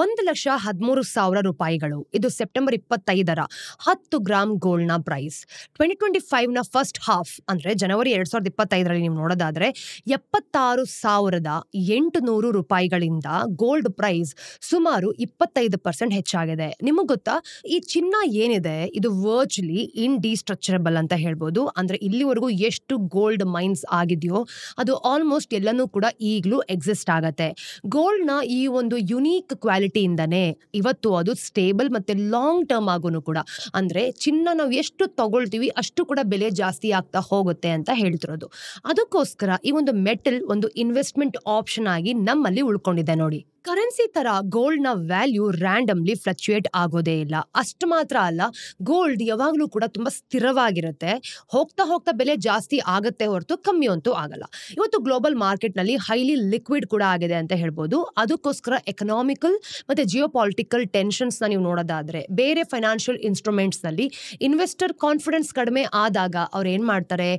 1,13,000 ಇದು ಸೆಪ್ಟೆಂಬರ್ 25ರ 10 ಗ್ರಾಮ್ ಗೋಲ್ಡ್ನ ಪ್ರೈಸ್. 2025ನ ಫಸ್ಟ್ ಹಾಫ್ ಅಂದ್ರೆ ಜನವರಿ 2025ರಲ್ಲಿ ನೀವು ನೋಡೋದಾದ್ರೆ 76,800 ರೂಪಾಯಿಗಳಿಂದ ಗೋಲ್ಡ್ ಪ್ರೈಸ್ ಸುಮಾರು 25% ಹೆಚ್ಚಾಗಿದೆ. ನಿಮಗ್ ಗೊತ್ತಾ, ಈ ಚಿನ್ನ ಏನಿದೆ ಇದು ವರ್ಚುಲಿ ಇಂಡಿಸ್ಟ್ರಕ್ಚರಬಲ್ ಅಂತ ಹೇಳ್ಬೋದು. ಅಂದ್ರೆ ಇಲ್ಲಿವರೆಗೂ ಎಷ್ಟು ಗೋಲ್ಡ್ ಮೈನ್ಸ್ ಆಗಿದೆಯೋ ಅದು ಆಲ್ಮೋಸ್ಟ್ ಎಲ್ಲನೂ ಕೂಡ ಈಗಲೂ ಎಕ್ಸಿಸ್ಟ್ ಆಗತ್ತೆ. ಗೋಲ್ಡ್ ನ ಈ ಒಂದು ಯುನೀಕ್ ಕ್ವಾಲಿಟಿಯಿಂದನೇ ಇವತ್ತು ಅದು ಸ್ಟೇಬಲ್ ಮತ್ತೆ ಲಾಂಗ್ ಟರ್ಮ್ ಆಗೋನು ಕೂಡ, ಅಂದ್ರೆ ಚಿನ್ನ ನಾವು ಎಷ್ಟು ತಗೊಳ್ತೀವಿ ಅಷ್ಟು ಕೂಡ ಬೆಲೆ ಜಾಸ್ತಿ ಆಗ್ತಾ ಹೋಗುತ್ತೆ ಅಂತ ಹೇಳ್ತಿರೋದು. ಅದಕ್ಕೋಸ್ಕರ ಈ ಒಂದು ಮೆಟಲ್ ಒಂದು ಇನ್ವೆಸ್ಟ್ಮೆಂಟ್ ಆಪ್ಷನ್ ಆಗಿ ನಮ್ಮಲ್ಲಿ ಉಳ್ಕೊಂಡಿದೆ ನೋಡಿ. ಕರೆನ್ಸಿ ತರ ಗೋಲ್ಡ್ ನ ವ್ಯಾಲ್ಯೂ ರ್ಯಾಂಡಮ್ಲಿ ಫ್ಲಕ್ಚುಯೇಟ್ ಆಗೋದೇ ಇಲ್ಲ. ಅಷ್ಟು ಮಾತ್ರ ಅಲ್ಲ, ಗೋಲ್ಡ್ ಯಾವಾಗ್ಲೂ ಕೂಡ ತುಂಬಾ ಸ್ಥಿರವಾಗಿರುತ್ತೆ. ಹೋಗ್ತಾ ಹೋಗ್ತಾ ಬೆಲೆ ಜಾಸ್ತಿ ಆಗತ್ತೆ ಹೊರತು ಕಮ್ಮಿ ಅಂತೂ ಆಗಲ್ಲ. ಇವತ್ತು ಗ್ಲೋಬಲ್ ಮಾರ್ಕೆಟ್ ನಲ್ಲಿ ಹೈಲಿ ಲಿಕ್ವಿಡ್ ಕೂಡ ಆಗಿದೆ ಅಂತ ಹೇಳ್ಬೋದು. ಅದಕ್ಕೋಸ್ಕರ ಎಕನಾಮಿಕಲ್ ಮತ್ತೆ ಜಿಯೋಪಾಲಿಟಿಕಲ್ ಟೆನ್ಷನ್ಸ್ ನ ನೀವು ನೋಡೋದಾದ್ರೆ ಬೇರೆ ಫೈನಾನ್ಷಿಯಲ್ ಇನ್ಸ್ಟ್ರೂಮೆಂಟ್ಸ್ ನಲ್ಲಿ ಇನ್ವೆಸ್ಟರ್ ಕಾನ್ಫಿಡೆನ್ಸ್ ಕಡಿಮೆ ಆದಾಗ ಅವ್ರು ಏನ್ ಮಾಡ್ತಾರೆ,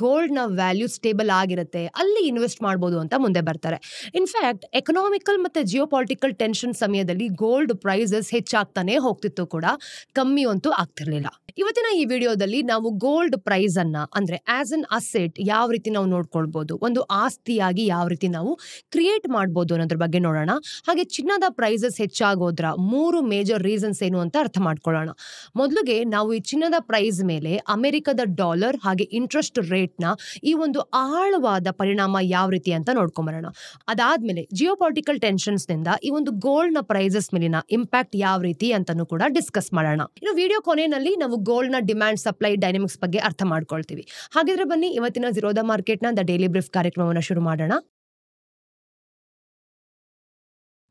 ಗೋಲ್ಡ್ ನ ವ್ಯಾಲ್ಯೂ ಸ್ಟೇಬಲ್ ಆಗಿರುತ್ತೆ ಅಲ್ಲಿ ಇನ್ವೆಸ್ಟ್ ಮಾಡಬಹುದು ಅಂತ ಮುಂದೆ ಬರ್ತಾರೆ. ಇನ್ಫ್ಯಾಕ್ಟ್ ಎಕನಾಮಿಕಲ್ ಮತ್ತೆ ಜಿಯೋಪಾಲಿಟಿಕಲ್ ಟೆನ್ಷನ್ ಸಮಯದಲ್ಲಿ ಗೋಲ್ಡ್ ಪ್ರೈಸಸ್ ಹೆಚ್ಚಾಗ್ತಾನೆ ಹೋಗ್ತಿತ್ತು ಕೂಡ, ಕಮ್ಮಿ ಅಂತೂ ಆಗ್ತಿರ್ಲಿಲ್ಲ. ಇವತ್ತಿನ ಈ ವಿಡಿಯೋದಲ್ಲಿ ನಾವು ಗೋಲ್ಡ್ ಪ್ರೈಸ್ ಅನ್ನ ಅಂದ್ರೆ ಆಸ್ ಅನ್ ಅಸೆಟ್ ಯಾವ ರೀತಿ ನಾವು ನೋಡ್ಕೊಳ್ಬಹುದು, ಒಂದು ಆಸ್ತಿಯಾಗಿ ಯಾವ ರೀತಿ ನಾವು ಕ್ರಿಯೇಟ್ ಮಾಡಬಹುದು ಅನ್ನೋದ್ರ ಬಗ್ಗೆ ನೋಡೋಣ. ಹಾಗೆ ಚಿನ್ನದ ಪ್ರೈಸಸ್ ಹೆಚ್ಚಾಗೋದ್ರ 3 ಮೇಜರ್ ರೀಸನ್ಸ್ ಏನು ಅಂತ ಅರ್ಥ ಮಾಡ್ಕೊಳ್ಳೋಣ. ಮೊದಲಿಗೆ ನಾವು ಈ ಚಿನ್ನದ ಪ್ರೈಸ್ ಮೇಲೆ ಅಮೆರಿಕದ ಡಾಲರ್ ಹಾಗೆ ಇಂಟ್ರೆಸ್ಟ್ ರೇಟ್ ನ ಈ ಒಂದು ಆಳವಾದ ಪರಿಣಾಮ ಯಾವ ರೀತಿ ಅಂತ ನೋಡ್ಕೊಂಬರೋಣ. ಅದಾದ್ಮೇಲೆ ಜಿಯೋಪಾಲಿಟಿಕಲ್ ಟೆನ್ಷನ್ಸ್ ನಿಂದ ಈ ಒಂದು ಗೋಲ್ಡ್ ನ ಪ್ರೈಸಸ್ ಮೇಲಿನ ಇಂಪ್ಯಾಕ್ಟ್ ಯಾವ ರೀತಿ ಅಂತಾನು ಕೂಡ ಡಿಸ್ಕಸ್ ಮಾಡೋಣ. ಇನ್ನು ವಿಡಿಯೋ ಕೊನೆಯಲ್ಲಿ ನಾವು ಗೋಲ್ಡ್ ನ ಡಿಮ್ಯಾಂಡ್ ಸಪ್ಲೈ ಡೈನಾಮಿಕ್ಸ್ ಬಗ್ಗೆ ಅರ್ಥ ಮಾಡ್ಕೊಳ್ತೀವಿ. ಹಾಗಿದ್ರೆ ಬನ್ನಿ ಇವತ್ತಿನ ಝೀರೋದ ಮಾರ್ಕೆಟ್ ನ ದ ಡೈಲಿ ಬ್ರೀಫ್ ಕಾರ್ಯಕ್ರಮವನ್ನು ಶುರು ಮಾಡೋಣ.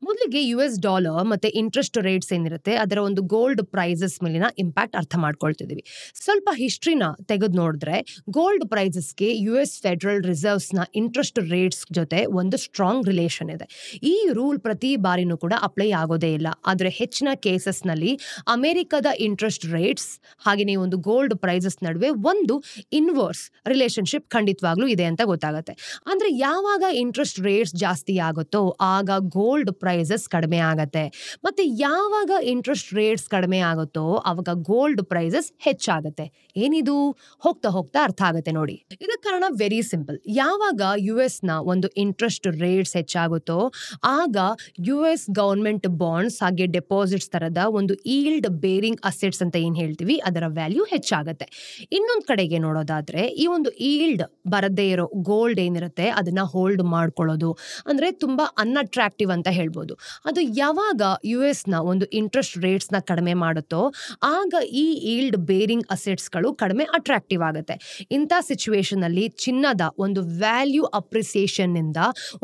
ಮೊದಲಿಗೆ US ಡಾಲರ್ ಮತ್ತೆ ಇಂಟ್ರೆಸ್ಟ್ ರೇಟ್ಸ್ ಏನಿರುತ್ತೆ ಅದರ ಒಂದು ಗೋಲ್ಡ್ ಪ್ರೈಸಸ್ ಮೇಲಿನ ಇಂಪ್ಯಾಕ್ಟ್ ಅರ್ಥ ಮಾಡ್ಕೊಳ್ತಿದೀವಿ. ಸ್ವಲ್ಪ ಹಿಸ್ಟ್ರಿನ ತೆಗೆದು ನೋಡಿದ್ರೆ ಗೋಲ್ಡ್ ಪ್ರೈಸಸ್ಗೆ US ಫೆಡರಲ್ ರಿಸರ್ವ್ಸ್ ನ ಇಂಟ್ರೆಸ್ಟ್ ರೇಟ್ಸ್ ಜೊತೆ ಒಂದು ಸ್ಟ್ರಾಂಗ್ ರಿಲೇಷನ್ ಇದೆ. ಈ ರೂಲ್ ಪ್ರತಿ ಬಾರಿನೂ ಕೂಡ ಅಪ್ಲೈ ಆಗೋದೇ ಇಲ್ಲ. ಆದ್ರೆ ಹೆಚ್ಚಿನ ಕೇಸಸ್ ನಲ್ಲಿ ಅಮೆರಿಕದ ಇಂಟ್ರೆಸ್ಟ್ ರೇಟ್ಸ್ ಹಾಗೆ ಒಂದು ಗೋಲ್ಡ್ ಪ್ರೈಸಸ್ ನಡುವೆ ಒಂದು ಇನ್ವರ್ಸ್ ರಿಲೇಶನ್ಶಿಪ್ ಖಂಡಿತವಾಗ್ಲೂ ಇದೆ ಅಂತ ಗೊತ್ತಾಗುತ್ತೆ. ಅಂದ್ರೆ ಯಾವಾಗ ಇಂಟ್ರೆಸ್ಟ್ ರೇಟ್ಸ್ ಜಾಸ್ತಿ ಆಗುತ್ತೋ ಆಗ ಗೋಲ್ಡ್ ಪ್ರೈಸಸ್ ಕಡಿಮೆ ಆಗತ್ತೆ, ಮತ್ತೆ ಯಾವಾಗ ಇಂಟ್ರೆಸ್ಟ್ ರೇಟ್ಸ್ ಕಡಿಮೆ ಆಗುತ್ತೋ ಅವಾಗ ಗೋಲ್ಡ್ ಪ್ರೈಸಸ್ ಹೆಚ್ಚಾಗತ್ತೆ. ಏನಿದು ಹೋಗ್ತಾ ಹೋಗ್ತಾ ಅರ್ಥ ಆಗತ್ತೆ ನೋಡಿ. ಇದಕ್ಕೆ ಕಾರಣ ವೆರಿ ಸಿಂಪಲ್. ಯಾವಾಗ US ನ ಒಂದು ಇಂಟ್ರೆಸ್ಟ್ ರೇಟ್ಸ್ ಹೆಚ್ಚಾಗುತ್ತೋ ಆಗ US ಗವರ್ಮೆಂಟ್ ಬಾಂಡ್ಸ್ ಹಾಗೆ ಡೆಪಾಸಿಟ್ಸ್ ತರದ ಒಂದು ಈಲ್ಡ್ ಬೇರಿಂಗ್ ಅಸೆಟ್ಸ್ ಅಂತ ಏನ್ ಹೇಳ್ತೀವಿ ಅದರ ವ್ಯಾಲ್ಯೂ ಹೆಚ್ಚಾಗತ್ತೆ. ಇನ್ನೊಂದ್ ಕಡೆಗೆ ನೋಡೋದಾದ್ರೆ ಈ ಒಂದು ಈಲ್ಡ್ ಬರದೇ ಇರೋ ಗೋಲ್ಡ್ ಏನಿರುತ್ತೆ ಅದನ್ನ ಹೋಲ್ಡ್ ಮಾಡ್ಕೊಳ್ಳೋದು ಅಂದ್ರೆ ತುಂಬಾ ಅನ್ಅಟ್ರಾಕ್ಟಿವ್ ಅಂತ ಹೇಳ್ಬೋದು. ಅದು ಯಾವಾಗ US ನ ಒಂದು ಇಂಟ್ರೆಸ್ಟ್ ರೇಟ್ಸ್ ನ ಕಡಿಮೆ ಮಾಡುತ್ತೋ ಆಗ ಈ ಈಲ್ಡ್ ಬೇರಿಂಗ್ ಅಸೆಟ್ಸ್ ಗಳು ಕಡಿಮೆ ಅಟ್ರಾಕ್ಟಿವ್ ಆಗುತ್ತೆ. ಇಂಥ ಸಿಚುವೇಶನ್ ಅಲ್ಲಿ ಚಿನ್ನದ ಒಂದು ವ್ಯಾಲ್ಯೂ ಅಪ್ರಿಸಿಯೇಷನ್ ನಿಂದ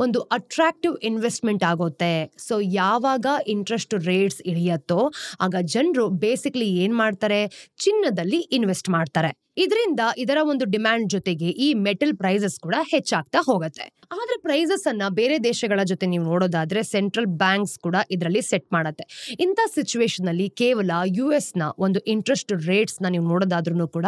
ಒಂದು ಅಟ್ರಾಕ್ಟಿವ್ ಇನ್ವೆಸ್ಟ್ಮೆಂಟ್ ಆಗುತ್ತೆ. ಸೊ ಯಾವಾಗ ಇಂಟ್ರೆಸ್ಟ್ ರೇಟ್ಸ್ ಇಳಿಯತ್ತೋ ಆಗ ಜನರು ಬೇಸಿಕ್ಲಿ ಏನ್ ಮಾಡ್ತಾರೆ, ಚಿನ್ನದಲ್ಲಿ ಇನ್ವೆಸ್ಟ್ ಮಾಡ್ತಾರೆ. ಇದರಿಂದ ಇದರ ಒಂದು ಡಿಮ್ಯಾಂಡ್ ಜೊತೆಗೆ ಈ ಮೆಟಲ್ ಪ್ರೈಸಸ್ ಕೂಡ ಹೆಚ್ಚಾಗ್ತಾ ಹೋಗುತ್ತೆ. ಆದ್ರೆ ಪ್ರೈಸಸ್ ಅನ್ನ ಬೇರೆ ದೇಶಗಳ ಜೊತೆ ನೀವು ನೋಡೋದಾದ್ರೆ ಸೆಂಟ್ರಲ್ ಬ್ಯಾಂಕ್ಸ್ ಕೂಡ ಇದರಲ್ಲಿ ಸೆಟ್ ಮಾಡತ್ತೆ. ಇಂಥ ಸಿಚುವೇಶನ್ ಅಲ್ಲಿ ಕೇವಲ US ನ ಒಂದು ಇಂಟ್ರೆಸ್ಟ್ ರೇಟ್ಸ್ ನ ನೀವು ನೋಡೋದಾದ್ರೂ ಕೂಡ